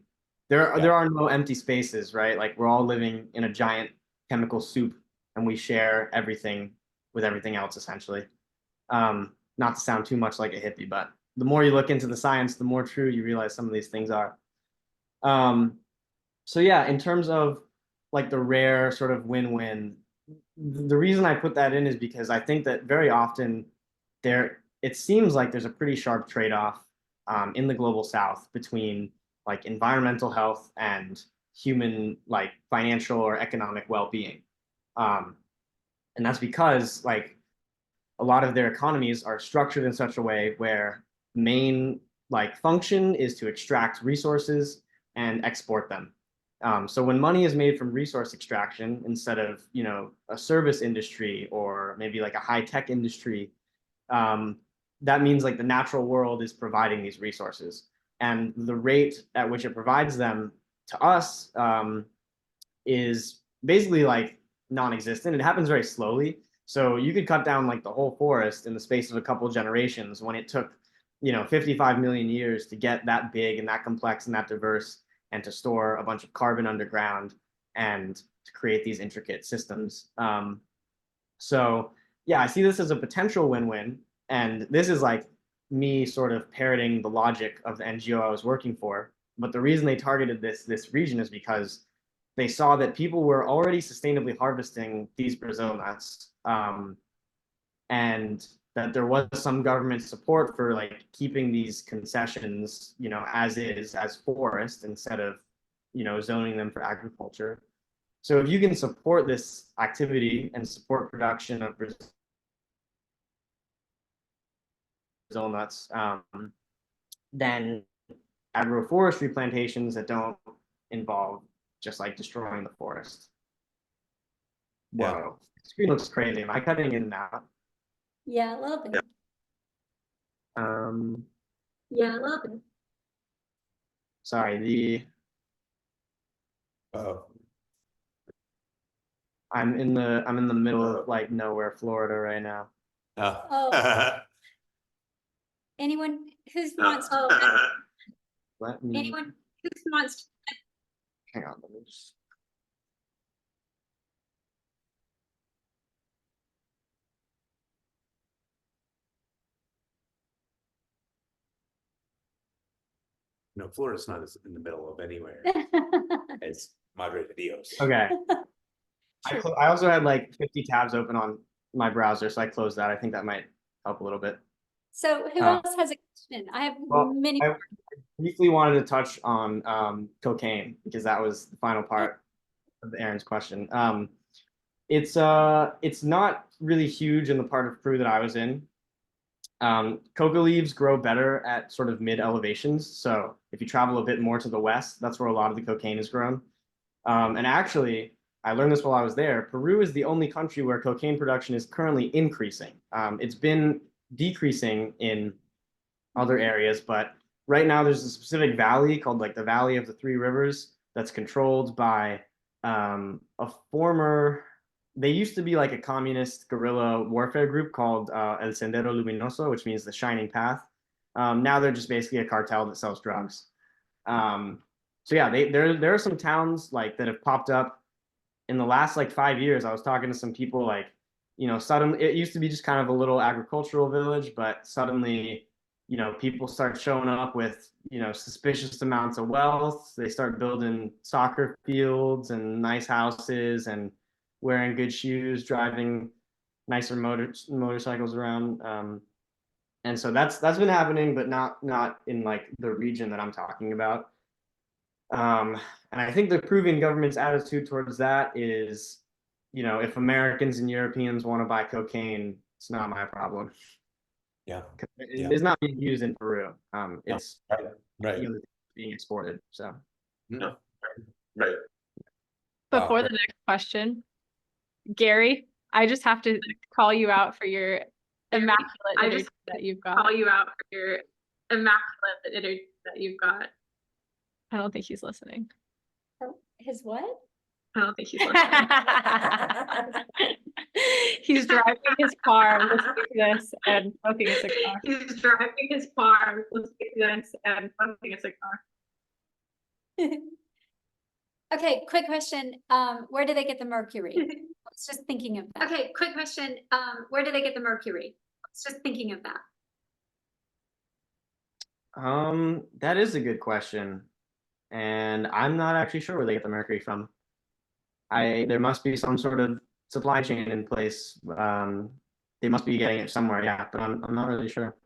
there are no empty spaces, right? Like we're all living in a giant chemical soup and we share everything with everything else, essentially. Not to sound too much like a hippie, but the more you look into the science, the more true you realize some of these things are. So yeah, in terms of like the rare sort of win-win, the reason I put that in is because I think that very often it seems like there's a pretty sharp trade-off in the global south between like environmental health and human like financial or economic well-being. And that's because like a lot of their economies are structured in such a way where main like function is to extract resources and export them. So when money is made from resource extraction instead of, a service industry or maybe like a high-tech industry, that means like the natural world is providing these resources. And the rate at which it provides them to us is basically like non-existent. It happens very slowly. So you could cut down like the whole forest in the space of a couple of generations when it took, 55 million years to get that big and that complex and that diverse and to store a bunch of carbon underground and to create these intricate systems. So yeah, I see this as a potential win-win. And this is like me sort of parroting the logic of the NGO I was working for. But the reason they targeted this region is because they saw that people were already sustainably harvesting these Brazil nuts, and that there was some government support for like keeping these concessions, as forest instead of, zoning them for agriculture. So if you can support this activity and support production of Brazil nuts, then agroforestry plantations that don't involve just like destroying the forest. Whoa, the screen looks crazy. Am I cutting in and out? Yeah, a little bit. Yeah, a little bit. Sorry, Oh. I'm in the middle of like nowhere, Florida right now. Oh. Anyone who wants to, Let me anyone who wants to, hang on. Let me just. No, Florida's not in the middle of anywhere. It's Madre de Dios. Okay. I also had like 50 tabs open on my browser, so I closed that. I think that might help a little bit. So who else has a question? I have many. briefly wanted to touch on cocaine because that was the final part of Aaron's question. It's not really huge in the part of Peru that I was in. Coca leaves grow better at sort of mid elevations. So if you travel a bit more to the west, that's where a lot of the cocaine is grown. And actually, I learned this while I was there. Peru is the only country where cocaine production is currently increasing. It's been decreasing in other areas, but right now there's a specific valley called like the Valley of the Three Rivers that's controlled by a former. They used to be like a communist guerrilla warfare group called El Sendero Luminoso, which means the Shining Path. Now they're just basically a cartel that sells drugs. So yeah, there are some towns like that have popped up in the last like 5 years. I was talking to some people like, suddenly it used to be just kind of a little agricultural village, but suddenly, people start showing up with, suspicious amounts of wealth. They start building soccer fields and nice houses and wearing good shoes, driving nicer motorcycles around. And so that's been happening, but not in like the region that I'm talking about. And I think the Peruvian government's attitude towards that is, if Americans and Europeans want to buy cocaine, it's not my problem. Yeah. Yeah. It's not being used in Peru. It's right. Being exported. So No. Right. Before the next question, Gary, I just have to call you out for your immaculate energy that you've got. I don't think he's listening. His what? I don't think he's listening. He's driving his car, listening to this, and smoking a cigar. Okay, quick question. Where do they get the mercury? I was just thinking of that. Okay, quick question. Where do they get the mercury? I was just thinking of that. that is a good question. And I'm not actually sure where they get the mercury from. There must be some sort of supply chain in place. They must be getting it somewhere, yeah, but I'm not really sure.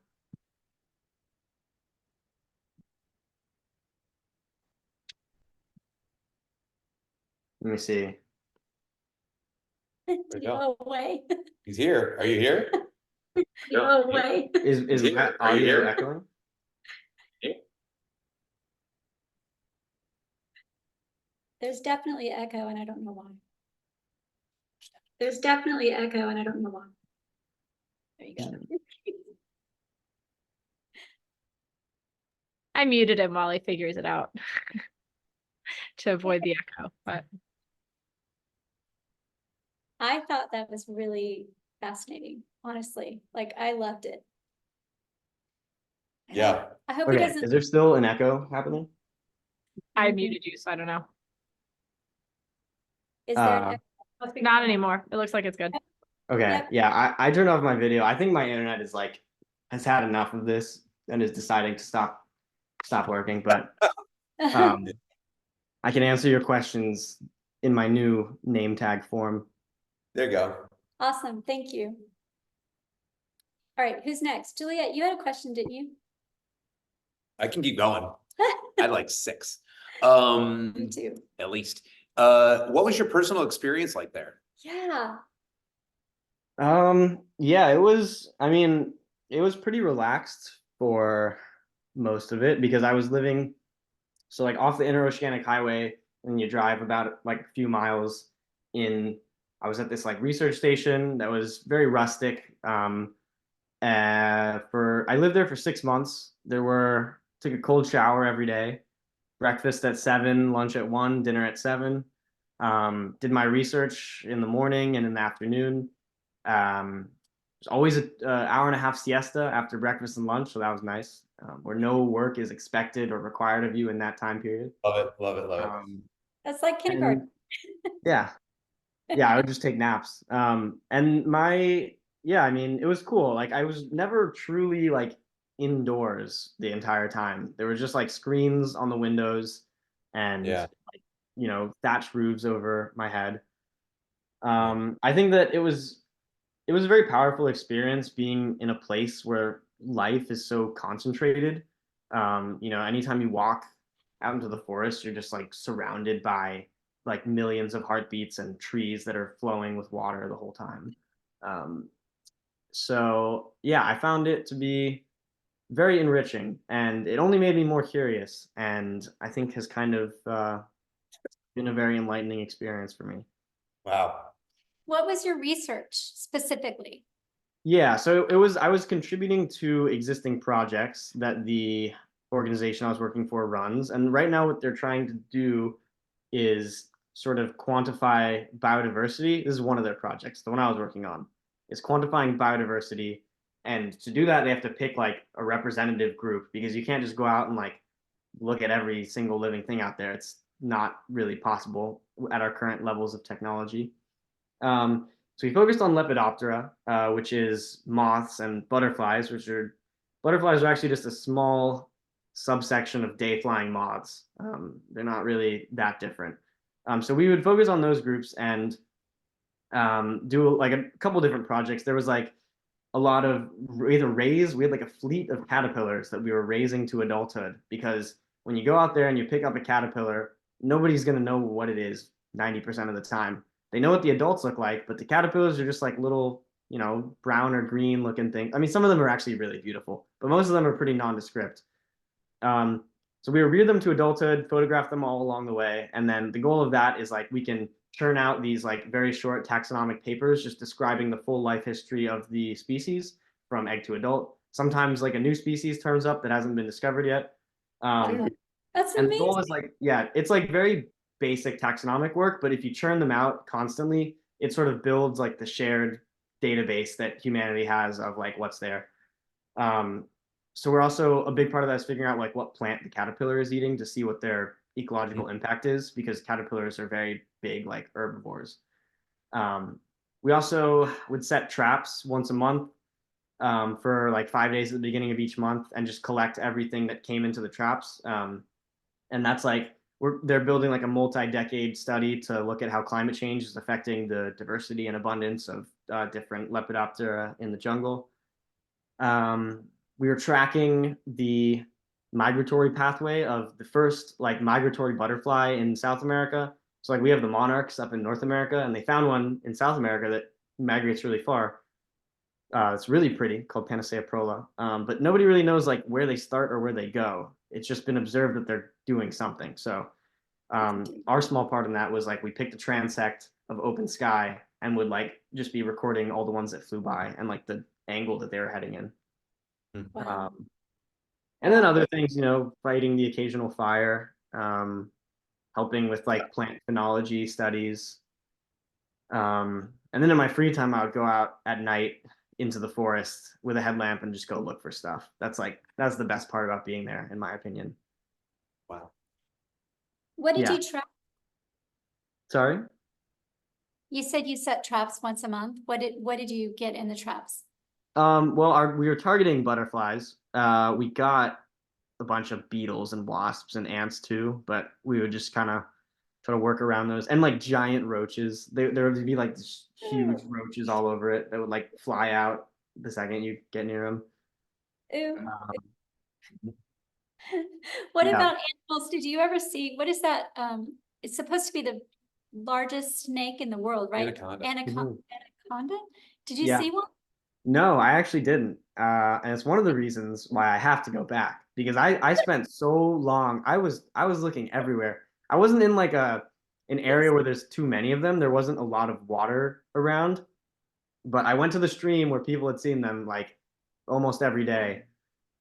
Let me see. No way. He's here. Are you here? No way. Is that audio echoing? There's definitely echo, and I don't know why. There you go. I muted him while he figures it out to avoid the echo, but I thought that was really fascinating, honestly. Like, I loved it. Yeah. I hope he Okay, doesn't. is there still an echo happening? I muted you, so I don't know. Is there an echo? Not anymore. It looks like it's good. Okay, Yep. yeah, I turned off my video. I think my internet is like has had enough of this and is deciding to stop working. But I can answer your questions in my new name tag form. There you go. Awesome, thank you. All right, who's next? Juliet, you had a question, didn't you? I can keep going. I had like 6. Me too. At least. What was your personal experience like there? Yeah. Yeah, it was, I mean, it was pretty relaxed for most of it because I was living so like off the Interoceanic Highway and you drive about like a few miles in. I was at this like research station that was very rustic. I lived there for 6 months. Took a cold shower every day, breakfast at 7, lunch at 1, dinner at 7. Did my research in the morning and in the afternoon. There's always an hour and a half siesta after breakfast and lunch, so that was nice. Where no work is expected or required of you in that time period. Love it, love it, love it. That's like kindergarten. Yeah, I would just take naps. I mean, it was cool. Like I was never truly like indoors the entire time. There were just like screens on the windows and like, thatched roofs over my head. I think that it was a very powerful experience being in a place where life is so concentrated. You know, anytime you walk out into the forest, you're just like surrounded by like millions of heartbeats and trees that are flowing with water the whole time. Um, so yeah, I found it to be very enriching, and it only made me more curious, and I think has kind of been a very enlightening experience for me. Wow. What was your research specifically? Yeah, so I was contributing to existing projects that the organization I was working for runs, and right now what they're trying to do is sort of quantify biodiversity. This is one of their projects, the one I was working on, is quantifying biodiversity. And to do that, they have to pick like a representative group because you can't just go out and like look at every single living thing out there. It's not really possible at our current levels of technology. So we focused on Lepidoptera, which is moths, and butterflies, butterflies are actually just a small subsection of day flying moths. They're not really that different. So we would focus on those groups and do like a couple different projects. There was like a lot of either raise, we had like a fleet of caterpillars that we were raising to adulthood, because when you go out there and you pick up a caterpillar, nobody's going to know what it is 90% of the time. They know what the adults look like, but the caterpillars are just like little, you know, brown or green looking things. I mean, some of them are actually really beautiful, but most of them are pretty nondescript. So we rear them to adulthood, photograph them all along the way, and then the goal of that is like we can churn out these like very short taxonomic papers just describing the full life history of the species from egg to adult. Sometimes like a new species turns up that hasn't been discovered yet. That's And the goal amazing. is like, yeah, it's like very basic taxonomic work, but if you churn them out constantly, it sort of builds like the shared database that humanity has of like what's there. Um, so we're also a big part of that is figuring out like what plant the caterpillar is eating to see what their ecological impact is, because caterpillars are very big like herbivores. Um, we also would set traps once a month for like 5 days at the beginning of each month and just collect everything that came into the traps. And that's like they're building like a multi-decade study to look at how climate change is affecting the diversity and abundance of different Lepidoptera in the jungle. We were tracking the migratory pathway of the first like migratory butterfly in South America. So like we have the monarchs up in North America, and they found one in South America that migrates really far. It's really pretty, called Panacea prola. But nobody really knows like where they start or where they go. It's just been observed that they're doing something. So our small part in that was like we picked a transect of open sky and would like just be recording all the ones that flew by and like the angle that they were heading in. Wow. And then other things, you know, fighting the occasional fire, helping with like plant phenology studies. And then in my free time, I would go out at night into the forest with a headlamp and just go look for stuff. That's the best part about being there, in my opinion. Wow. What did Yeah. you trap? Sorry? You said you set traps once a month. What did you get in the traps? Well, we were targeting butterflies. We got a bunch of beetles and wasps and ants too, but we would just kind of try to work around those. And like giant roaches. There would be like huge roaches all over it that would like fly out the second you get near them. Ew. Um, What yeah. about animals? Did you ever see, what is that? It's supposed to be the largest snake in the world, right? Anaconda. Anaconda? Did you Yeah. see one? No, I actually didn't. And it's one of the reasons why I have to go back, because I spent so long. I was looking everywhere. I wasn't in like an area where there's too many of them. There wasn't a lot of water around, but I went to the stream where people had seen them like almost every day.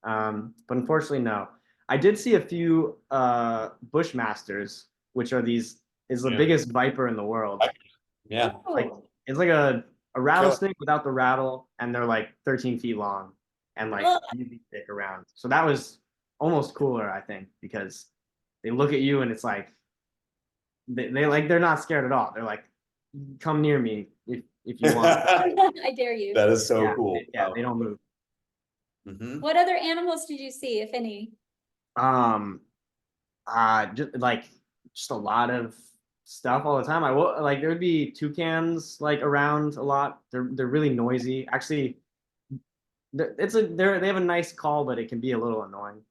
But unfortunately, no. I did see a few bushmasters, which are is the Yeah. biggest viper in the world. Yeah. Like Oh, it's like a rattlesnake without the rattle, and they're like 13 feet long and like ugh. really thick around. So that was almost cooler, I think, because they look at you and it's like they like they're not scared at all. They're like, come near me if you want. I dare you. That is so Yeah, cool. yeah, they don't move. Mhm. What other animals did you see, if any? Um, just a lot of stuff all the time. I will like there would be toucans like around a lot. They're really noisy. Actually, they have a nice call, but it can be a little annoying.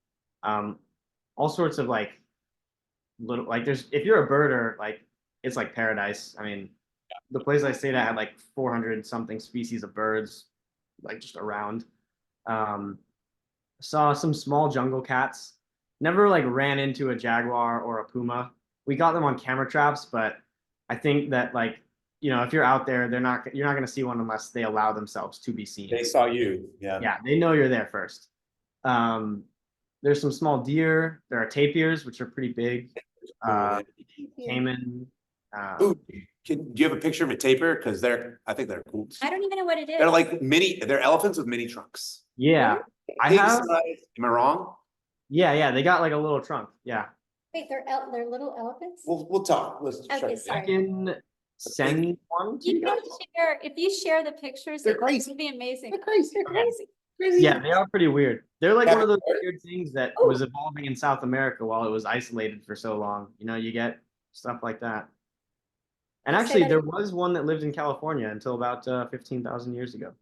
all sorts of like little like there's if you're a birder, like it's like paradise. I mean, the place I stayed at had like 400 something species of birds, like just around. Um, saw some small jungle cats. Never like ran into a jaguar or a puma. We got them on camera traps, but I think that like if you're out there, you're not going to see one unless they allow themselves to be seen. They saw you, yeah. Yeah, they know you're there first. Um, there's some small deer. There are tapirs, which are pretty big. Caiman. Ooh, do you have a picture of a tapir? Because I think they're cool. I don't even know what it is. They're like they're elephants with mini trunks. Yeah, I Big have. size. Am I wrong? Yeah, they got like a little trunk. Yeah. Wait, they're little elephants? We'll talk. Let's Okay, check it sorry. I can send one to You you can guys. share, if you share the pictures, They're it crazy. would be amazing. They're crazy. They're crazy. Yeah, they are pretty weird. They're like one of those Yeah. weird things that Oh. was evolving in South America while it was isolated for so long. You get stuff like that. And Say actually, that there again. was one that lived in California until about 15,000 years ago.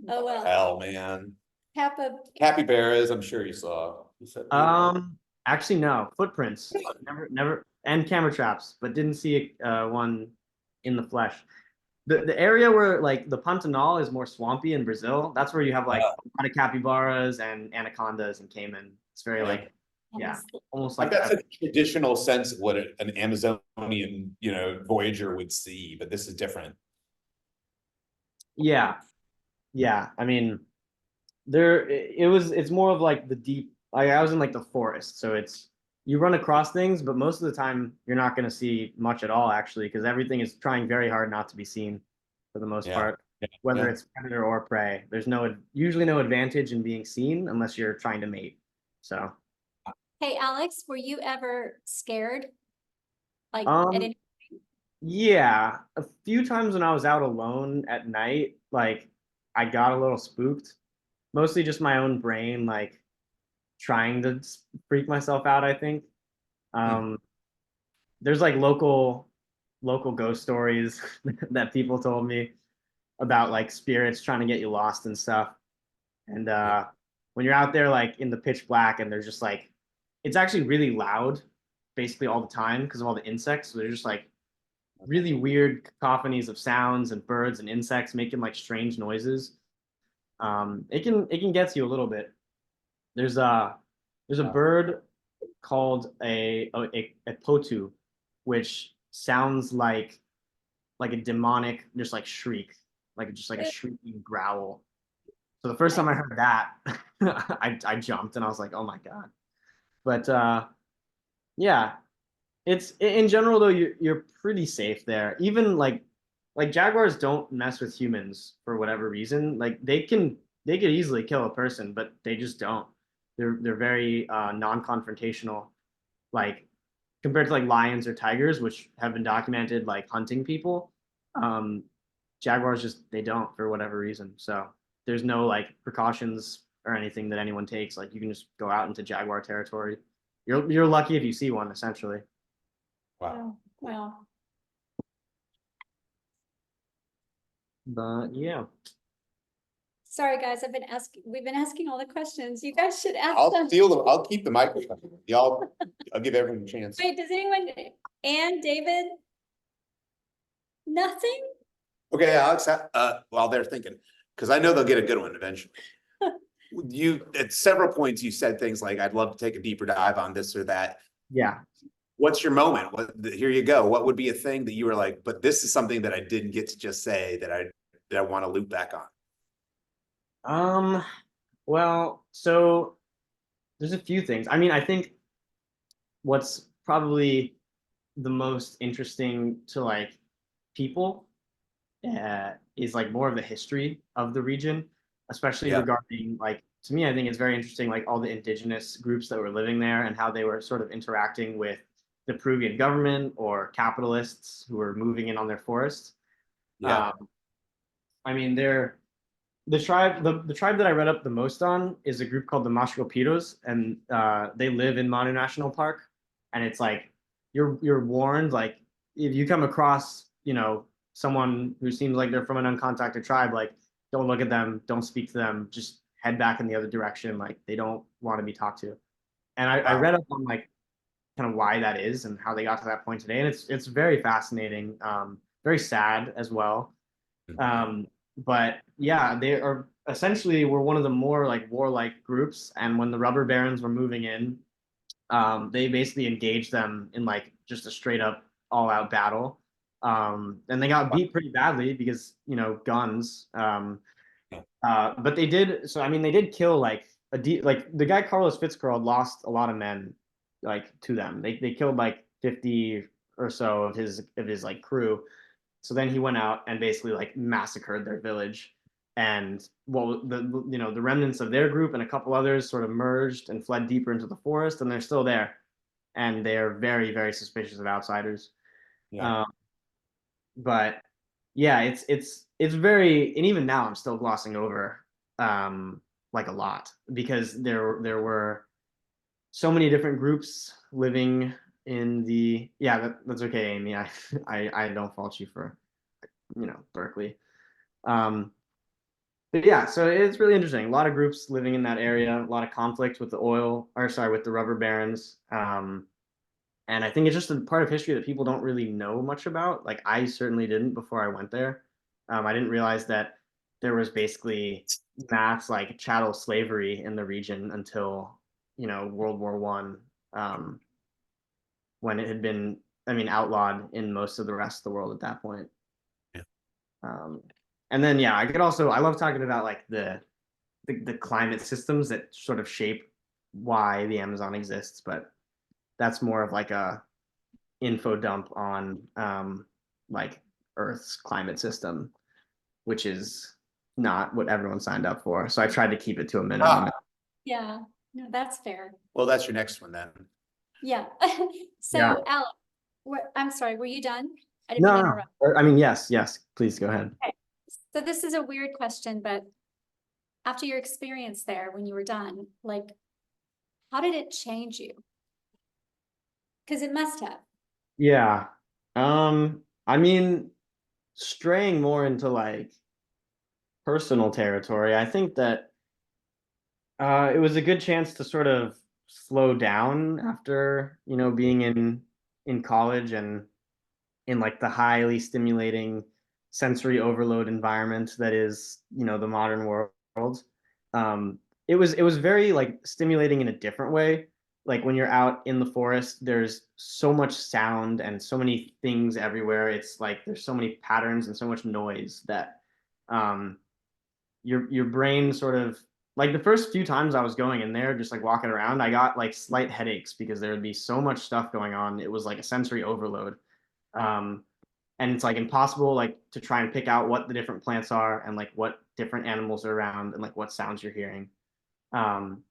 Oh, well. Hell, man. Kappa, Capybaras, I'm sure you saw. You said Actually, no. Footprints. Never, and camera traps, but didn't see one in the flesh. The area where like the Pantanal is more swampy in Brazil, that's where you have like a lot of capybaras and anacondas and caiman. It's very like, yeah, almost like that's a traditional sense of what an Amazonian, voyager would see, but this is different. Yeah. I mean, it's more of like the deep, like I was in like the forest. So you run across things, but most of the time you're not going to see much at all, actually, because everything is trying very hard not to be seen for the most part, whether it's predator or prey. There's usually no advantage in being seen unless you're trying to mate. So. hey, Alex, were you ever scared? Like Um, at any Yeah, a few times when I was out alone at night, like I got a little spooked. Mostly just my own brain, like trying to freak myself out, I think. There's like local ghost stories that people told me about like spirits trying to get you lost and stuff. And when you're out there like in the pitch black and there's just like it's actually really loud basically all the time because of all the insects. So they're just like really weird cacophonies of sounds and birds and insects making like strange noises. It can get to you a little bit. There's a bird called a potu, which sounds like a demonic just like shriek, like just like a shrieking growl. So the first time I heard that, I jumped and I was like, oh my God. But yeah, it's in general though you're pretty safe there. Even like jaguars don't mess with humans for whatever reason. Like they could easily kill a person, but they just don't. They're very non-confrontational, like compared to like lions or tigers, which have been documented like hunting people. Jaguars just they don't for whatever reason. So there's no like precautions or anything that anyone takes. Like you can just go out into jaguar territory. You're lucky if you see one, essentially. Wow. Wow. But yeah. Sorry, guys, we've been asking all the questions. You guys should ask them. I'll keep the microphone. I'll give everyone a chance. Wait, does anyone, David? Nothing? Okay, Alex, while they're thinking, because I know they'll get a good one eventually. At several points you said things like, I'd love to take a deeper dive on this or that. Yeah. What's your moment? Here you go. What would be a thing that you were like, but this is something that I didn't get to just say that I want to loop back on? Well, so there's a few things. I mean, I think what's probably the most interesting to like people is like more of the history of the region, especially regarding like to me, I think it's very interesting, like all the indigenous groups that were living there and how they were sort of interacting with the Peruvian government or capitalists who were moving in on their forests. I mean, the tribe that I read up the most on is a group called the Mashco-Piros, and they live in Manu National Park. And it's like you're warned, like if you come across, someone who seems like they're from an uncontacted tribe, like don't look at them, don't speak to them, just head back in the other direction. Like they don't want to be talked to. And I Wow. read up on like kind of why that is and how they got to that point today. And it's very fascinating, very sad as well. But yeah, they are essentially were one of the more like warlike groups. And when the rubber barons were moving in, they basically engaged them in like just a straight up all out battle. And they got beat pretty badly because, you know, guns. But they did, so I mean, they did kill like like the guy Carlos Fitzgerald lost a lot of men like to them. They killed like 50 or so of his like crew. So then he went out and basically like massacred their village. And well, the remnants of their group and a couple others sort of merged and fled deeper into the forest, and they're still there. And they're very, very suspicious of outsiders. Yeah. But yeah, it's very, and even now I'm still glossing over like a lot because there were so many different groups living in the that's okay, Amy. I don't fault you for, you know, Berkeley. But yeah, so it's really interesting. A lot of groups living in that area, a lot of conflict with the with the rubber barons. And I think it's just a part of history that people don't really know much about. Like I certainly didn't before I went there. I didn't realize that there was basically mass like chattel slavery in the region until, you know, World War One, when it had been, I mean, outlawed in most of the rest of the world at that point. Yeah. And then yeah, I love talking about like the climate systems that sort of shape why the Amazon exists, but that's more of like a info dump on like Earth's climate system, which is not what everyone signed up for. So I tried to keep it to a minimum. Yeah, no, that's fair. Well, that's your next one then. Yeah. So Yeah. Alex, I'm sorry, were you done? I didn't mean to No, interrupt. I mean, yes, please go ahead. So this is a weird question, but after your experience there, when you were done, like, how did it change you? Because it must have. Yeah. I mean, straying more into like personal territory, I think that it was a good chance to sort of slow down after, you know, being in college and in like the highly stimulating sensory overload environment that is, you know, the modern world. It was very like stimulating in a different way. Like when you're out in the forest, there's so much sound and so many things everywhere. It's like there's so many patterns and so much noise that um your brain sort of, like the first few times I was going in there, just like walking around, I got like slight headaches because there would be so much stuff going on. It was like a sensory overload. Um, and it's like impossible like to try and pick out what the different plants are and like what different animals are around and like what sounds you're hearing. Um,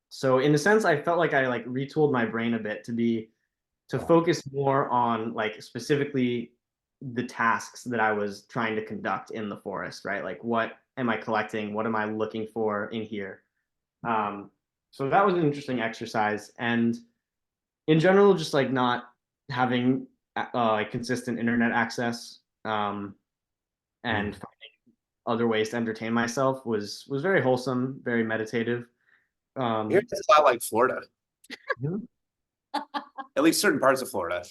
so in a sense, I felt like I like retooled my brain a bit to focus more on like specifically the tasks that I was trying to conduct in the forest, right? Like what am I collecting? What am I looking for in here? So that was an interesting exercise. And in general, just like not having like consistent internet access, and finding other ways to entertain myself was very wholesome, very meditative. Here it's a lot like Florida, Mhm. at least certain parts of Florida.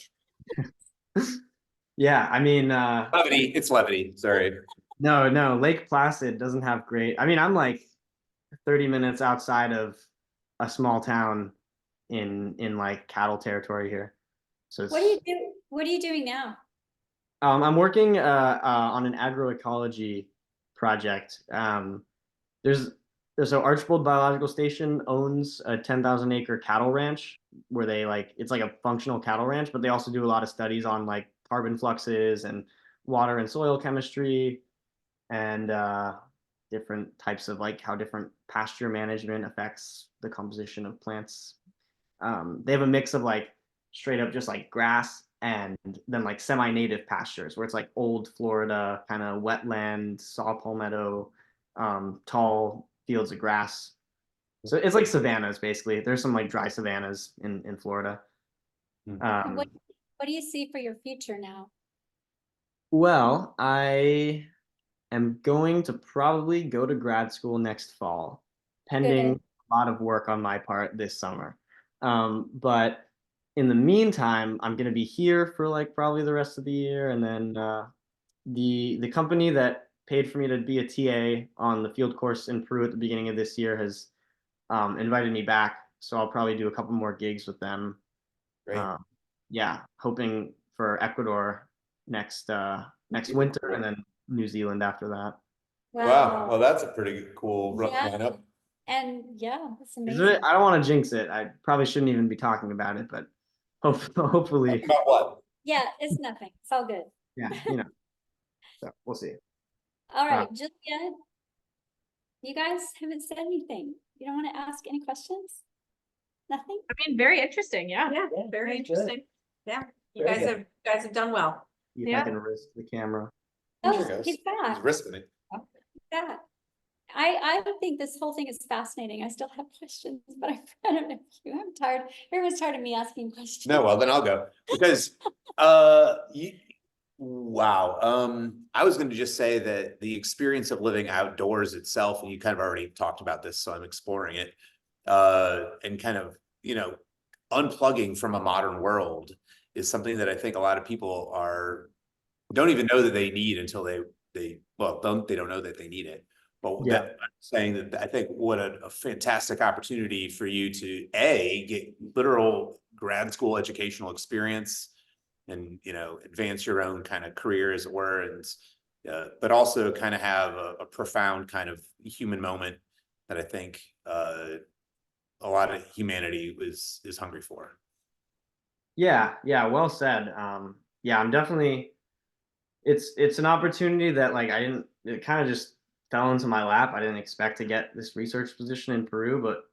Yeah, I mean, Levity, it's levity, sorry. no, Lake Placid doesn't have great. I mean, I'm like 30 minutes outside of a small town in like cattle territory here. So What do you it's do? What are you doing now? I'm working on an agroecology project. There's so Archbold Biological Station owns a 10,000 acre cattle ranch where they like it's like a functional cattle ranch, but they also do a lot of studies on like carbon fluxes and water and soil chemistry and different types of like how different pasture management affects the composition of plants. They have a mix of like straight up just like grass and then like semi-native pastures where it's like old Florida kind of wetland, saw palmetto, tall fields of grass. So it's like savannas basically. There's some like dry savannas in Florida. And what do you see for your future now? Well, I am going to probably go to grad school next fall. pending Good. a lot of work on my part this summer. But in the meantime, I'm gonna be here for like probably the rest of the year, and then the company that paid for me to be a TA on the field course in Peru at the beginning of this year has invited me back, so I'll probably do a couple more gigs with them. Great. Yeah, hoping for Ecuador next winter, and then New Zealand after that. Wow, well, that's a pretty cool Yeah. lineup. And yeah, that's Is amazing. it? I don't want to jinx it. I probably shouldn't even be talking about it, but hopefully, About what? Yeah, it's nothing. It's all good. yeah, so we'll see. All right, Julia, you guys haven't said anything. You don't want to ask any questions? Nothing? I mean, very interesting. Yeah. Yeah, very interesting. Yeah, you guys have done well. See if Yeah. I can risk the camera. There Oh, goes. he's back. He's risking it. Back. I think this whole thing is fascinating. I still have questions, but I don't know if you. I'm tired. Everyone's tired of me asking questions. No, well, then I'll go because wow. I was going to just say that the experience of living outdoors itself, and you kind of already talked about this, so I'm exploring it, and kind of, unplugging from a modern world is something that I think a lot of people don't even know that they need until they don't know that they need it. But Yeah. that, I'm saying that I think what a fantastic opportunity for you to get literal grad school educational experience and, advance your own kind of career, as it were, and but also kind of have a profound kind of human moment that I think a lot of humanity is hungry for. Yeah, well said. Yeah, I'm definitely. It's an opportunity that like it kind of just fell into my lap. I didn't expect to get this research position in Peru, but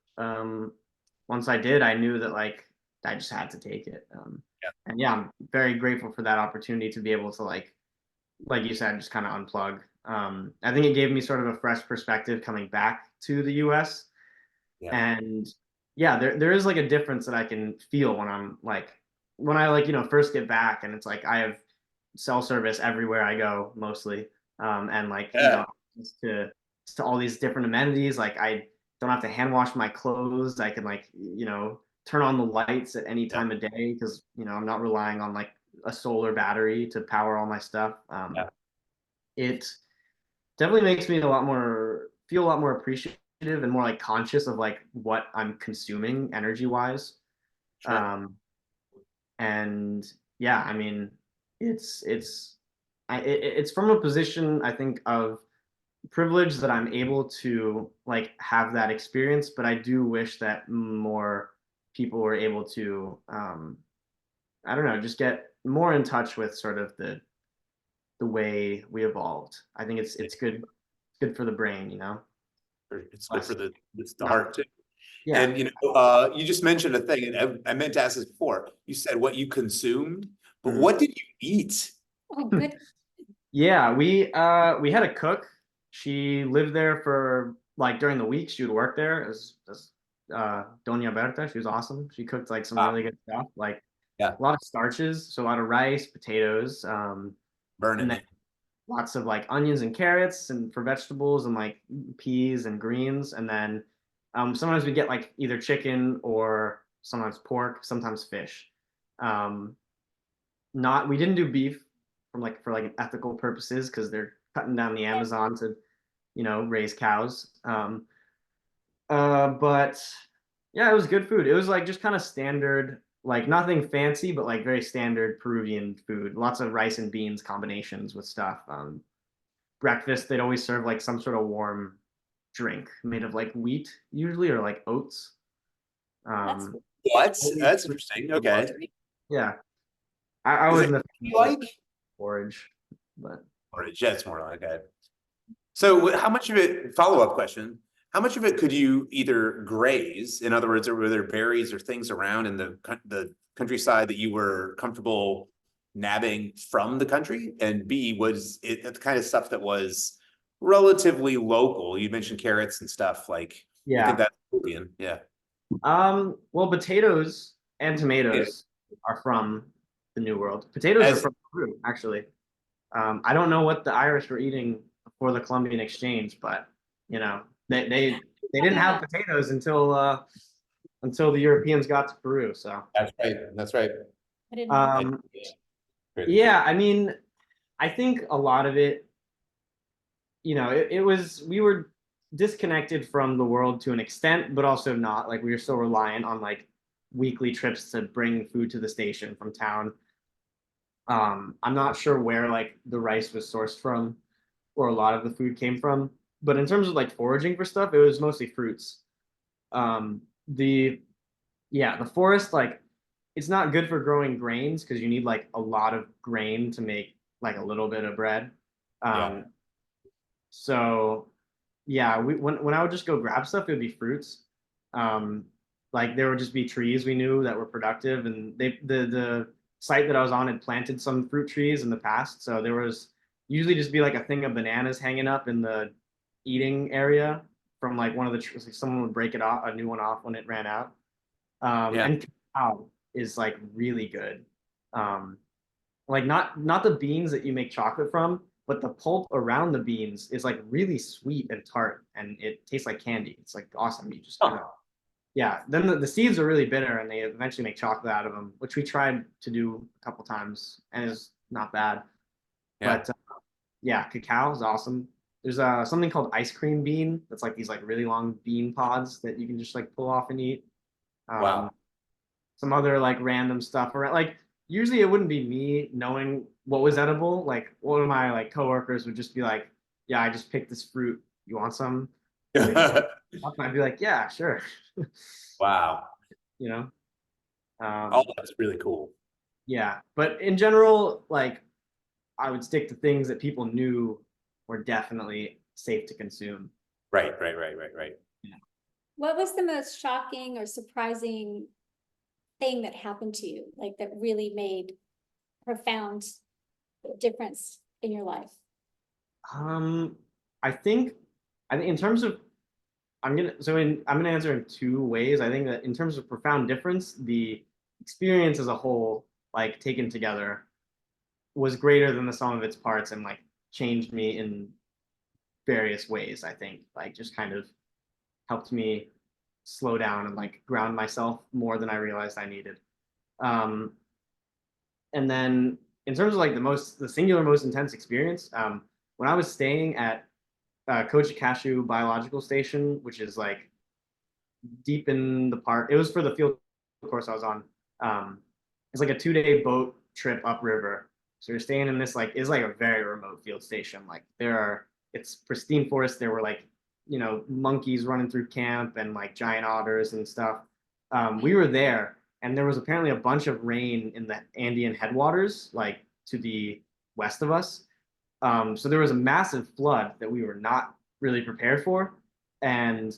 once I did, I knew that like I just had to take it. Yeah. And yeah, I'm very grateful for that opportunity to be able to like you said, just kind of unplug. I think it gave me sort of a fresh perspective coming back to the US. Yeah. And yeah, there is like a difference that I can feel when I first get back, and it's like I have cell service everywhere I go mostly. And like, Yeah. just to all these different amenities, like I don't have to hand wash my clothes. I can like, turn on the lights at any time of day because, I'm not relying on like a solar battery to power all my stuff. Yeah. It definitely makes me feel a lot more appreciative and more like conscious of like what I'm consuming energy wise. Sure. And yeah, I mean, it's from a position, I think, of privilege that I'm able to like have that experience, but I do wish that more people were able to I don't know, just get more in touch with sort of the way we evolved. I think it's good for the brain, It's good for the Yeah. heart too. Yeah. And you just mentioned a thing, and I meant to ask this before. You said what you consumed, but Mhm. what did you eat? Oh, good. Yeah, we had a cook. She lived there for like during the week. She would work there as Doña Berta. She was awesome. She cooked like some really good stuff, like Yeah. a lot of starches, so a lot of rice, potatoes, Burning and then it. lots of like onions and carrots and for vegetables and like peas and greens. And then sometimes we get like either chicken or sometimes pork, sometimes fish. Um, not We didn't do beef for like ethical purposes because they're cutting down the Amazon to raise cows. But yeah, it was good food. It was like just kind of standard, like nothing fancy, but like very standard Peruvian food. Lots of rice and beans combinations with stuff. Breakfast, they'd always serve like some sort of warm drink made of like wheat usually, or like oats. That's What? That's interesting. Okay. Yeah, I Is wasn't it a fan you of, like, like? porridge, but Or it's more like that. So how much of it, follow-up question, how much of it could you either graze? In other words, were there berries or things around in the countryside that you were comfortable nabbing from the country? And B, was it the kind of stuff that was relatively local? You mentioned carrots and stuff, like, I think yeah. that's Peruvian. Yeah. Well, potatoes and tomatoes are from the New World. Potatoes are As from Peru, actually. I don't know what the Irish were eating before the Columbian Exchange, but they they didn't have potatoes until the Europeans got to Peru. So That's right. That's right. I didn't know. Yeah, I mean, I think a lot of it, it was we were disconnected from the world to an extent, but also not. Like we were still reliant on like weekly trips to bring food to the station from town. I'm not sure where like the rice was sourced from or a lot of the food came from, but in terms of like foraging for stuff, it was mostly fruits. Um, the the forest like it's not good for growing grains because you need like a lot of grain to make like a little bit of bread. Yeah. So yeah, when I would just go grab stuff, it would be fruits. Um, like there would just be trees we knew that were productive, and the site that I was on had planted some fruit trees in the past, so there was usually just be like a thing of bananas hanging up in the eating area from like one of the trees. Like someone would break it off, a new one off when it ran out. Yeah. And cacao is like really good. Um, like not the beans that you make chocolate from, but the pulp around the beans is like really sweet and tart, and it tastes like candy. It's like awesome. You just kind of yeah. Then the seeds are really bitter, and they eventually make chocolate out of them, which we tried to do a couple times, and it's not bad. Yeah. But yeah, cacao is awesome. There's something called ice cream bean. That's like these like really long bean pods that you can just like pull off and eat. Wow. Some other like random stuff around. Like usually it wouldn't be me knowing what was edible. Like one of my like coworkers would just be like, "Yeah, I just picked this fruit. You want some?" And I'd be like, "Yeah, sure." Wow. You know. Oh, that's really cool. Yeah, but in general, like I would stick to things that people knew were definitely safe to consume. Right. What was the most shocking or surprising thing that happened to you, like that really made profound difference in your life? Um, I think, in terms of, I'm gonna answer in two ways. I think that in terms of profound difference, the experience as a whole, like taken together, was greater than the sum of its parts and like changed me in various ways. I think like just kind of helped me slow down and like ground myself more than I realized I needed. Um, and then in terms of like the singular most intense experience, when I was staying at Kochikashu Biological Station, which is like deep in the park. It was for the field course I was on. It's like a 2-day boat trip upriver. So you're staying in this like is like a very remote field station. Like it's pristine forest. There were like monkeys running through camp and like giant otters and stuff. We were there, and there was apparently a bunch of rain in the Andean headwaters, like to the west of us. So there was a massive flood that we were not really prepared for, and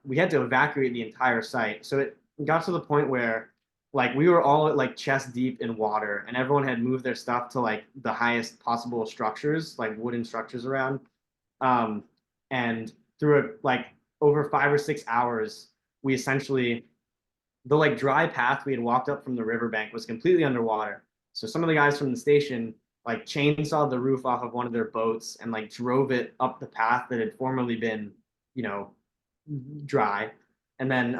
we had to evacuate the entire site. So it got to the point where like we were all like chest deep in water, and everyone had moved their stuff to like the highest possible structures, like wooden structures around. Um, and through it, like over 5 or 6 hours, we essentially the like dry path we had walked up from the riverbank was completely underwater. So some of the guys from the station like chainsawed the roof off of one of their boats and like drove it up the path that had formerly been, you know, dry. And then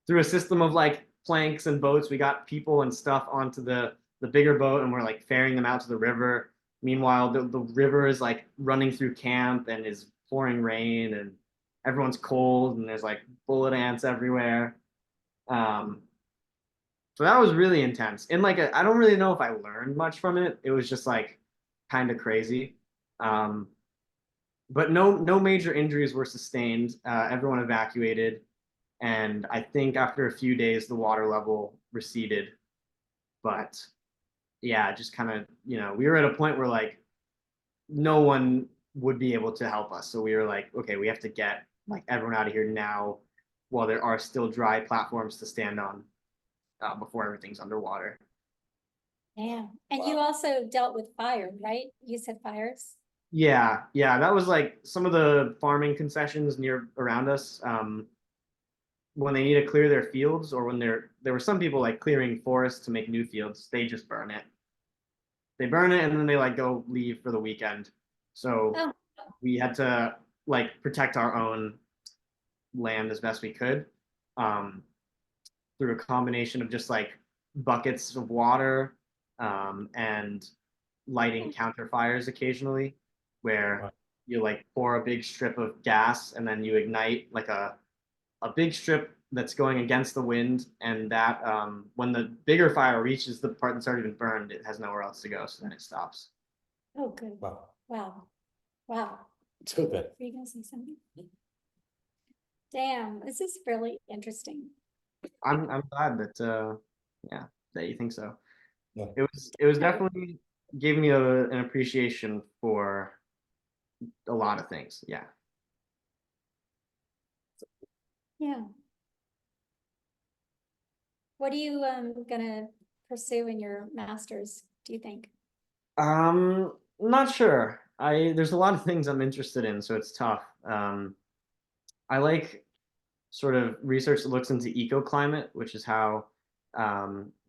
through a system of like planks and boats, we got people and stuff onto the bigger boat, and we're like ferrying them out to the river. Meanwhile, the river is like running through camp and is pouring rain, and everyone's cold, and there's like bullet ants everywhere. Um, so that was really intense. And like I don't really know if I learned much from it. It was just like kind of crazy. Um, but no major injuries were sustained. Everyone evacuated, and I think after a few days the water level receded. But yeah, just kind of we were at a point where like no one would be able to help us. So we were like, okay, we have to get like everyone out of here now while there are still dry platforms to stand on before everything's underwater. Yeah. And you also dealt with fire, right? You said fires. Yeah, that was like some of the farming concessions near around us. When they need to clear their fields, or when there were some people like clearing forests to make new fields, they just burn it. They burn it and then they like go leave for the weekend. So Oh, we had to like protect our own land as best we could, through a combination of just like buckets of water, and lighting counter fires occasionally, where Wow. you like pour a big strip of gas and then you ignite like a big strip that's going against the wind, and that when the bigger fire reaches the part that's already been burned, it has nowhere else to go, so then it stops. Oh, good. Wow. Wow. Wow. So good. Are you gonna say something? Damn, this is really interesting. I'm glad that yeah, that you think so. Yeah. It was definitely gave me an appreciation for a lot of things. Yeah. Yeah. What are you gonna pursue in your master's, do you think? Not sure. There's a lot of things I'm interested in, so it's tough. I like sort of research that looks into ecoclimate, which is how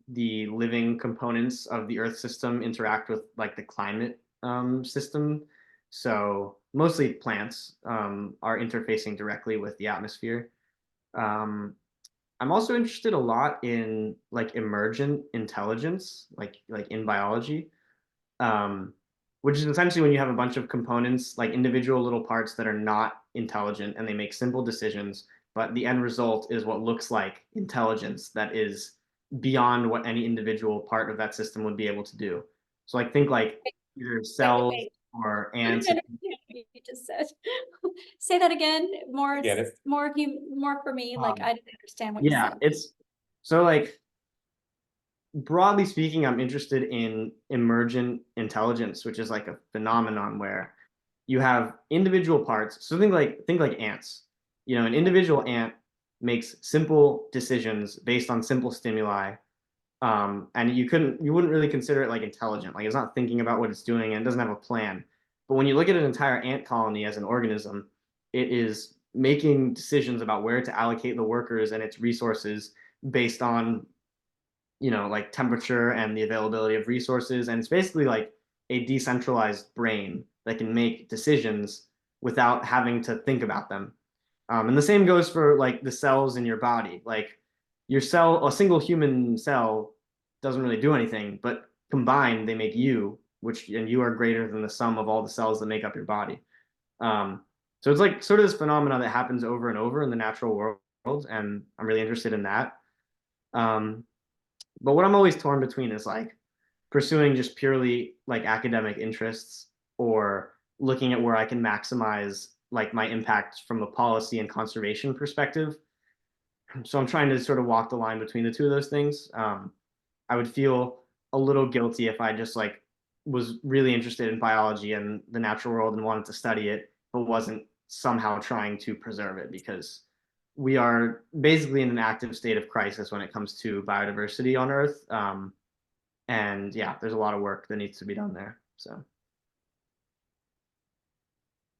the living components of the Earth system interact with like the climate system. So mostly plants are interfacing directly with the atmosphere. I'm also interested a lot in like emergent intelligence, like in biology, um, which is essentially when you have a bunch of components, like individual little parts that are not intelligent and they make simple decisions, but the end result is what looks like intelligence that is beyond what any individual part of that system would be able to do. So like think like either cells wait. or I ants. don't understand what you just said. Say that again, more, Get it? more for me, like Um, I didn't understand what you Yeah, said. it's so like broadly speaking, I'm interested in emergent intelligence, which is like a phenomenon where you have individual parts. So think like ants. You know, an individual ant makes simple decisions based on simple stimuli. And you wouldn't really consider it like intelligent. Like it's not thinking about what it's doing and it doesn't have a plan. But when you look at an entire ant colony as an organism, it is making decisions about where to allocate the workers and its resources based on, you know, like temperature and the availability of resources. And it's basically like a decentralized brain that can make decisions without having to think about them. And the same goes for like the cells in your body. Like your cell, a single human cell doesn't really do anything, but combined they make you, which and you are greater than the sum of all the cells that make up your body. Um, so it's like sort of this phenomenon that happens over and over in the natural world, and I'm really interested in that. Um, but what I'm always torn between is like pursuing just purely like academic interests or looking at where I can maximize like my impact from a policy and conservation perspective. So I'm trying to sort of walk the line between the two of those things. I would feel a little guilty if I just like was really interested in biology and the natural world and wanted to study it, but wasn't somehow trying to preserve it, because we are basically in an active state of crisis when it comes to biodiversity on Earth. And yeah, there's a lot of work that needs to be done there. So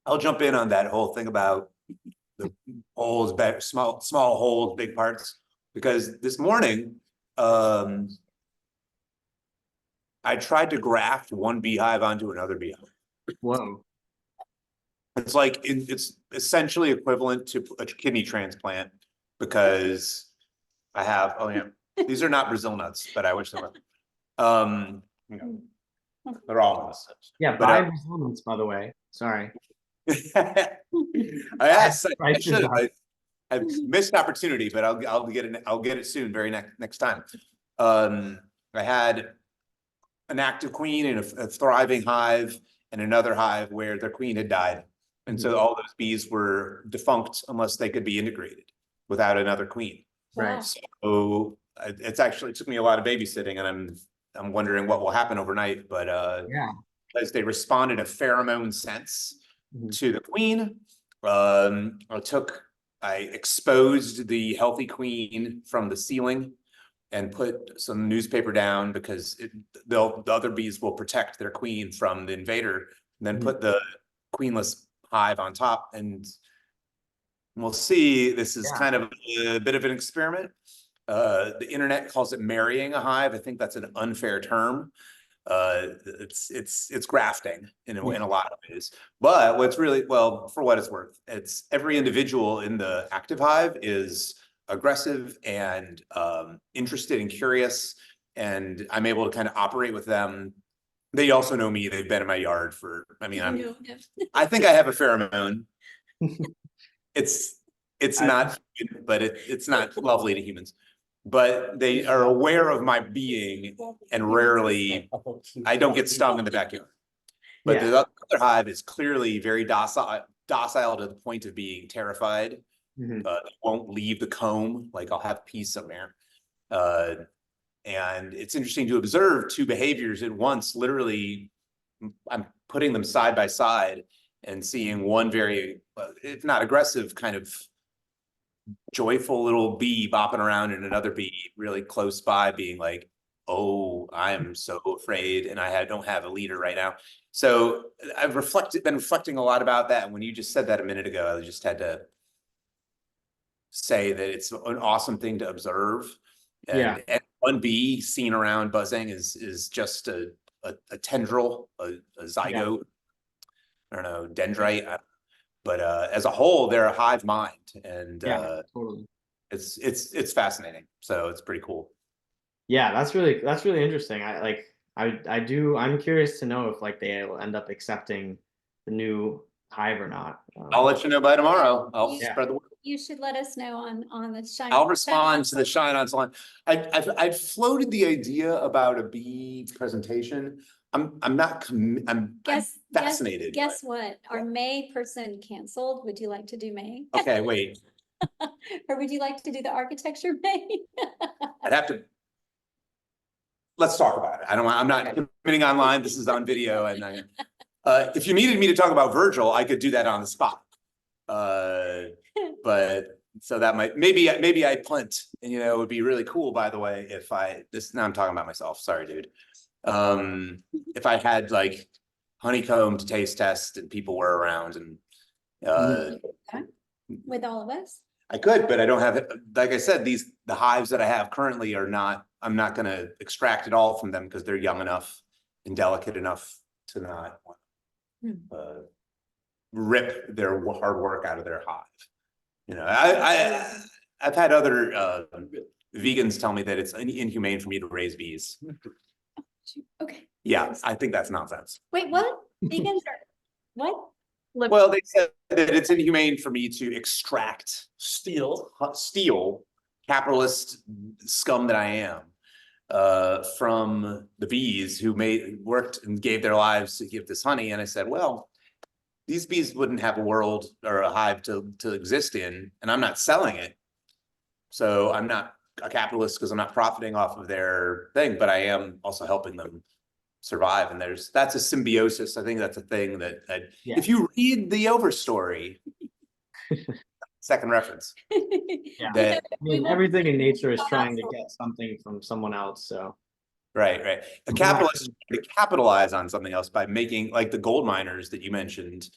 I'll jump in on that whole thing about the holes, small holes, big parts, because this morning, I tried to graft one beehive onto another beehive. whoa. It's like, it's essentially equivalent to a kidney transplant, because I have, oh yeah, these are not Brazil nuts, but I wish they were. You know, they're all nuts. Yeah, But, by performance, by the way. Sorry. I asked, I Prices should have. are- I've missed opportunity, but I'll get it soon, very next time. I had an active queen in a thriving hive and another hive where their queen had died. And so all those bees were defunct unless they could be integrated without another queen. Right. So it's actually, it took me a lot of babysitting, and I'm wondering what will happen overnight, but Yeah. because they responded a pheromone sense Mhm. to the queen. I exposed the healthy queen from the ceiling and put some newspaper down, because the other bees will protect their queen from the invader, and then put the queenless hive on top. And we'll see, this is kind of a bit of an experiment. The internet calls it marrying a hive. I think that's an unfair term, It's grafting in a lot of ways. But what's really, well, for what it's worth, it's every individual in the active hive is aggressive and interested and curious, and I'm able to kind of operate with them. They also know me. They've been in my yard for, I mean, I think I have a pheromone. It's not, but it's not lovely to humans. But they are aware of my being, and rarely, I don't get stung in the backyard. But the other hive is clearly very docile to the point of being terrified. Mhm. They won't leave the comb. Like, I'll have peace somewhere. And it's interesting to observe two behaviors at once. Literally, I'm putting them side by side and seeing one very, if not aggressive, kind of joyful little bee bopping around, and another bee really close by being like, oh, I am so afraid, and I don't have a leader right now. So I've been reflecting a lot about that. And when you just said that a minute ago, I just had to say that it's an awesome thing to observe. And one bee seen around buzzing is just a tendril, a zygote, I don't know, dendrite. But as a whole, they're a hive mind, and Totally. it's fascinating. So it's pretty cool. Yeah, that's really interesting. I'm curious to know if like they will end up accepting the new hive or not. I'll let you know by tomorrow. I'll spread the word. You should let us know on the shine. I'll respond to the Shine On Salon. I've floated the idea about a bee presentation. I'm fascinated. Guess what? Our May person canceled. Would you like to do May? Okay, wait. Or would you like to do the architecture May? I'd have to. Let's talk about it. I'm not committing online. This is on video, and if you needed me to talk about Virgil, I could do that on the spot. But so that maybe I punt, and it would be really cool, by the way, if now I'm talking about myself. Sorry, dude. If I had like honeycomb to taste test and people were around, and with all of us, I could, but I don't have it. Like I said, the hives that I have currently are not, I'm not going to extract it all from them because they're young enough and delicate enough to not rip their hard work out of their hive. I've had other vegans tell me that it's inhumane for me to raise bees. okay. Yeah, I think that's nonsense. Wait, what? Vegans are what? Well, they said that it's inhumane for me to extract, steal capitalist scum that I am from the bees who worked and gave their lives to give this honey. And I said, well, these bees wouldn't have a world or a hive to exist in, and I'm not selling it. So I'm not a capitalist because I'm not profiting off of their thing, but I am also helping them survive. And that's a symbiosis. I think that's a thing that if you read the Overstory, second reference. I mean, everything in nature is trying to get something from someone else. So right. A capitalist to capitalize on something else by making, like the gold miners that you mentioned,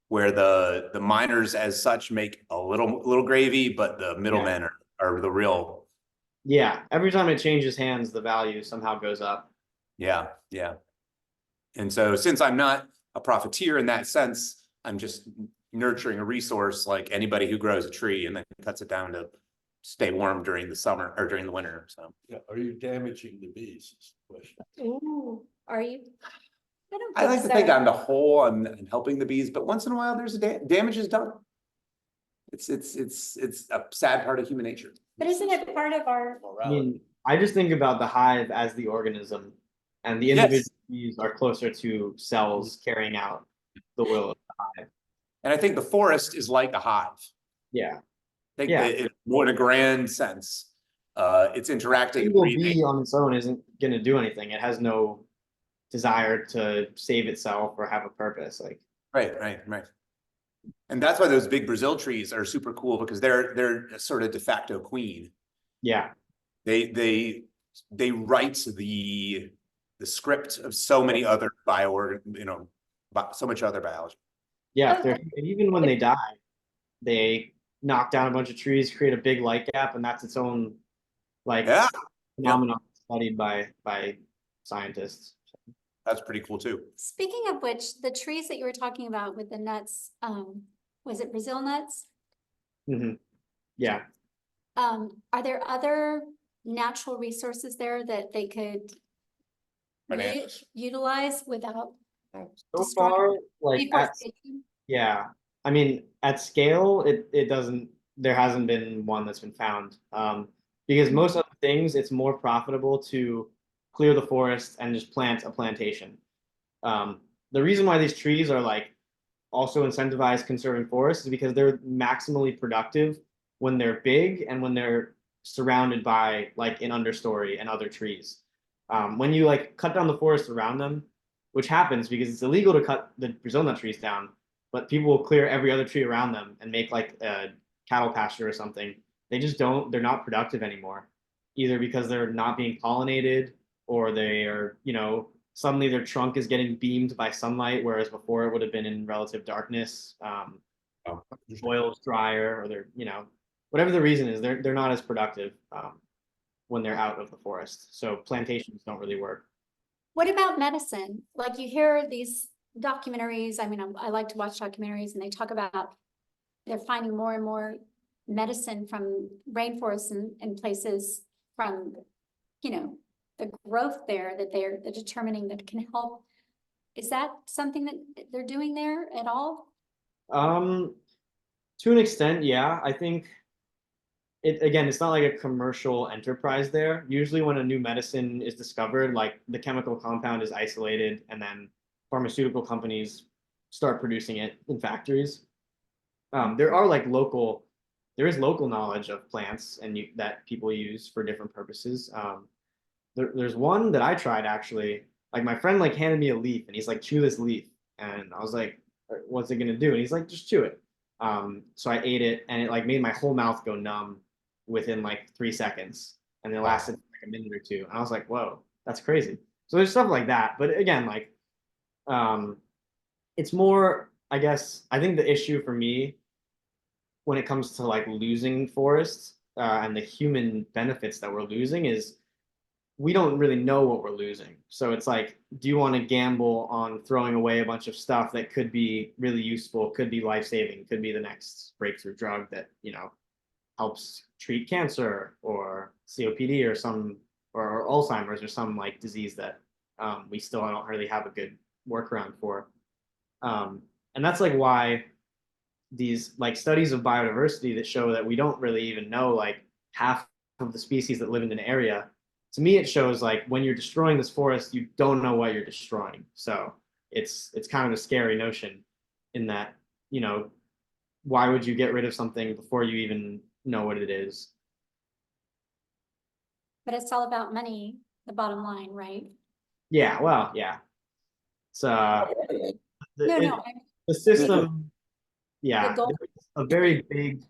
where the miners as such make a little gravy, but the middlemen are the real. Yeah, every time it changes hands, the value somehow goes up. Yeah. And so since I'm not a profiteer in that sense, I'm just nurturing a resource like anybody who grows a tree and then cuts it down to stay warm during the summer or during the winter. So yeah, are you damaging the bees? Is the question. Ooh, are you? I like to think on the whole I'm helping the bees, but once in a while there's damage is done. It's a sad part of human nature. But isn't it part of our? I mean, I just think about the hive as the organism, and the individual bees are closer to cells carrying out the will of the hive. And I think the forest is like a hive. Yeah. I think that in a grand sense, it's interacting. A single bee on its own isn't going to do anything. It has no desire to save itself or have a purpose. Like right. And that's why those big Brazil trees are super cool, because they're sort of de facto queen. Yeah. They write the script of so many other so much other biology. Yeah, even when they die, they knock down a bunch of trees, create a big light gap, and that's its own phenomenon studied by scientists. That's pretty cool too. Speaking of which, the trees that you were talking about with the nuts, was it Brazil nuts? Mhm. Yeah. Are there other natural resources there that they could Bananas. utilize without So destroying far, like deforestation? yeah, I mean, at scale, it doesn't, there hasn't been one that's been found. Because most other things, it's more profitable to clear the forest and just plant a plantation. The reason why these trees are like also incentivize conserving forests is because they're maximally productive when they're big and when they're surrounded by like an understory and other trees. When you like cut down the forest around them, which happens because it's illegal to cut the Brazil nut trees down, but people will clear every other tree around them and make like a cattle pasture or something. They just don't, they're not productive anymore, either because they're not being pollinated or they are, suddenly their trunk is getting beamed by sunlight, whereas before it would have been in relative darkness. Oh, Soil is drier, or they're, whatever the reason is, they're not as productive when they're out of the forest. So plantations don't really work. What about medicine? Like you hear these documentaries, I mean, I like to watch documentaries and they talk about they're finding more and more medicine from rainforests and places from, the growth there that they're determining that can help. Is that something that they're doing there at all? To an extent, yeah. I think it's not like a commercial enterprise there. Usually when a new medicine is discovered, like the chemical compound is isolated and then pharmaceutical companies start producing it in factories. There are like there is local knowledge of plants and that people use for different purposes. There's one that I tried actually. Like my friend like handed me a leaf and he's like, chew this leaf. And I was like, what's it gonna do? And he's like, just chew it. So I ate it and it like made my whole mouth go numb within like 3 seconds. And it lasted like a minute or two. And I was like, whoa, that's crazy. So there's stuff like that. But again, like it's more, I guess, I think the issue for me when it comes to like losing forests and the human benefits that we're losing is we don't really know what we're losing. So it's like, do you want to gamble on throwing away a bunch of stuff that could be really useful, could be life-saving, could be the next breakthrough drug that, helps treat cancer or COPD or Alzheimer's or some like disease that we still don't really have a good workaround for. And that's like why these like studies of biodiversity that show that we don't really even know like half of the species that live in an area. To me, it shows like when you're destroying this forest, you don't know what you're destroying. So it's kind of a scary notion in that, why would you get rid of something before you even know what it is? But it's all about money, the bottom line, right? Yeah, well, yeah. It's No, it, no, the system, yeah, goal. there's a very big,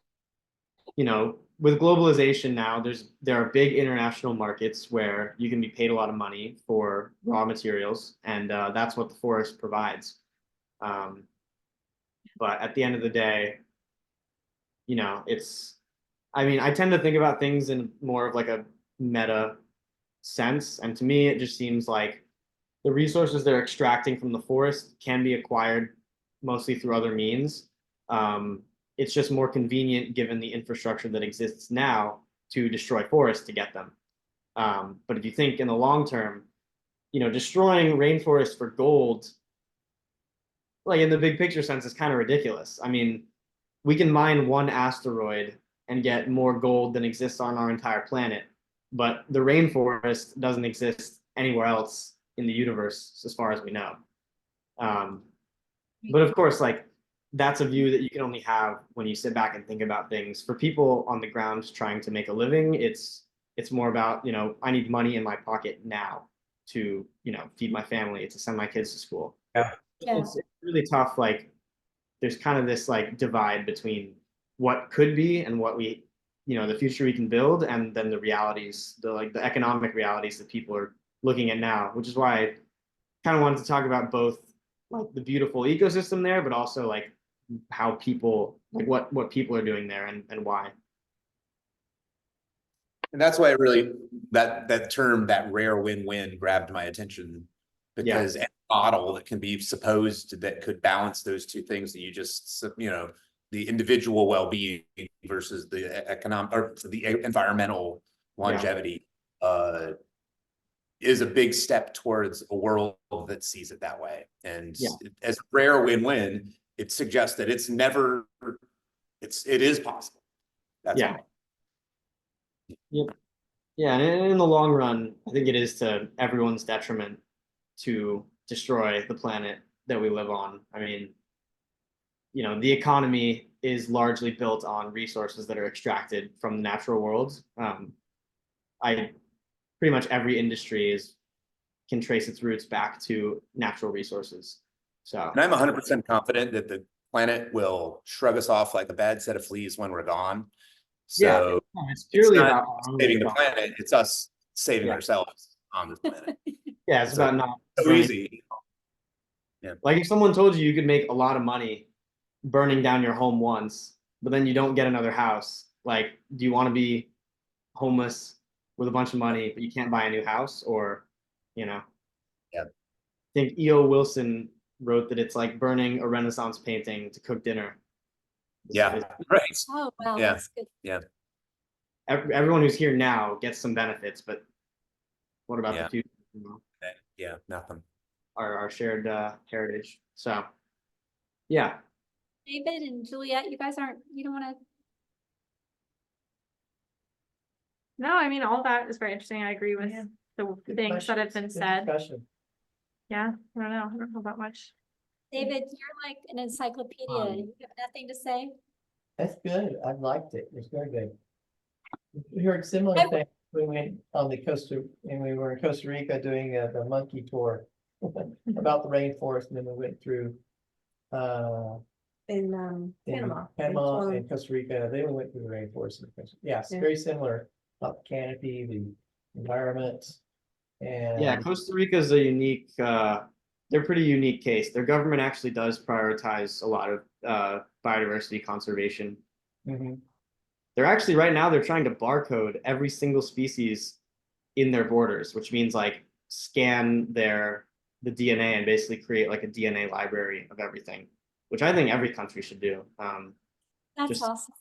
with globalization now, there are big international markets where you can be paid a lot of money for raw materials, and that's what the forest provides. But at the end of the day, I mean, I tend to think about things in more of like a meta sense, and to me, it just seems like the resources they're extracting from the forest can be acquired mostly through other means. It's just more convenient given the infrastructure that exists now to destroy forests to get them. But if you think in the long term, destroying rainforest for gold, like in the big picture sense, is kind of ridiculous. I mean, we can mine one asteroid and get more gold than exists on our entire planet, but the rainforest doesn't exist anywhere else in the universe as far as we know. But of course, like that's a view that you can only have when you sit back and think about things. For people on the ground trying to make a living, it's more about, I need money in my pocket now to, feed my family, to send my kids to school. Yeah. It's really tough. Like there's kind of this like divide between what could be and what we, the future we can build, and then the realities, the economic realities that people are looking at now, which is why I kind of wanted to talk about both like the beautiful ecosystem there, but also like how people, like what people are doing there and why. And that's why that term, that rare win-win, grabbed my attention Because any model that can be supposed that could balance those two things that you just, the individual well-being versus the economic or the environmental longevity, is a big step towards a world that sees it that way. And as a rare win-win, it suggests that it's never, it is possible. That's all. Yep. Yeah, and in the long run, I think it is to everyone's detriment to destroy the planet that we live on. I mean, the economy is largely built on resources that are extracted from the natural world. Pretty much every industry can trace its roots back to natural resources. So, and I'm 100% confident that the planet will shrug us off like a bad set of fleas when we're gone. So it's purely not about saving the planet; it's us saving ourselves on this planet. Yeah, it's about not so easy. Yeah, like if someone told you could make a lot of money burning down your home once, but then you don't get another house, like, do you want to be homeless with a bunch of money, but you can't buy a new house? Or, Yeah. I think E.O. Wilson wrote that it's like burning a Renaissance painting to cook dinner. Yeah, right. Oh, wow. Yeah. That's good. Yeah. Everyone who's here now gets some benefits, but what about the future? Yeah, nothing. Our shared heritage. So, yeah. David and Juliet, you don't want to. No, I mean, all that is very interesting. I agree with the things that have been said. Yeah, I don't know about much. David, you're like an encyclopedia. You have nothing to say? That's good. I liked it. It's very good. We heard similar things when we went on we were in Costa Rica doing the monkey tour about the rainforest, and then we went through In Panama. Panama and Costa Rica. Then we went through the rainforest. Yes, very similar about the canopy, the environment, and Costa Rica is a unique. They're pretty unique case. Their government actually does prioritize a lot of biodiversity conservation. They're actually right now they're trying to barcode every single species in their borders, which means like scan the DNA and basically create like a DNA library of everything, which I think every country should do. That's awesome.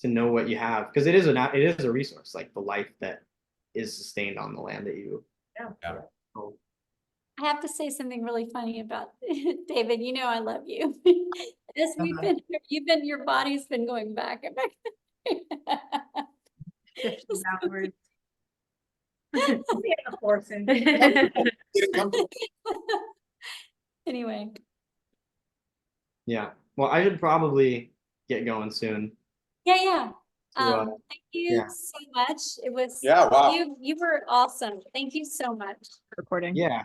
To know what you have, because it is a resource, like the life that is sustained on the land that you. Yeah. I have to say something really funny about David. I love you. As we've been here, your body's been going back and back. Anyway. Yeah. Well, I should probably get going soon. Yeah. Thank you so much. It was wow. You were awesome. Thank you so much. Recording. Yeah.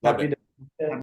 Loved it. Happy to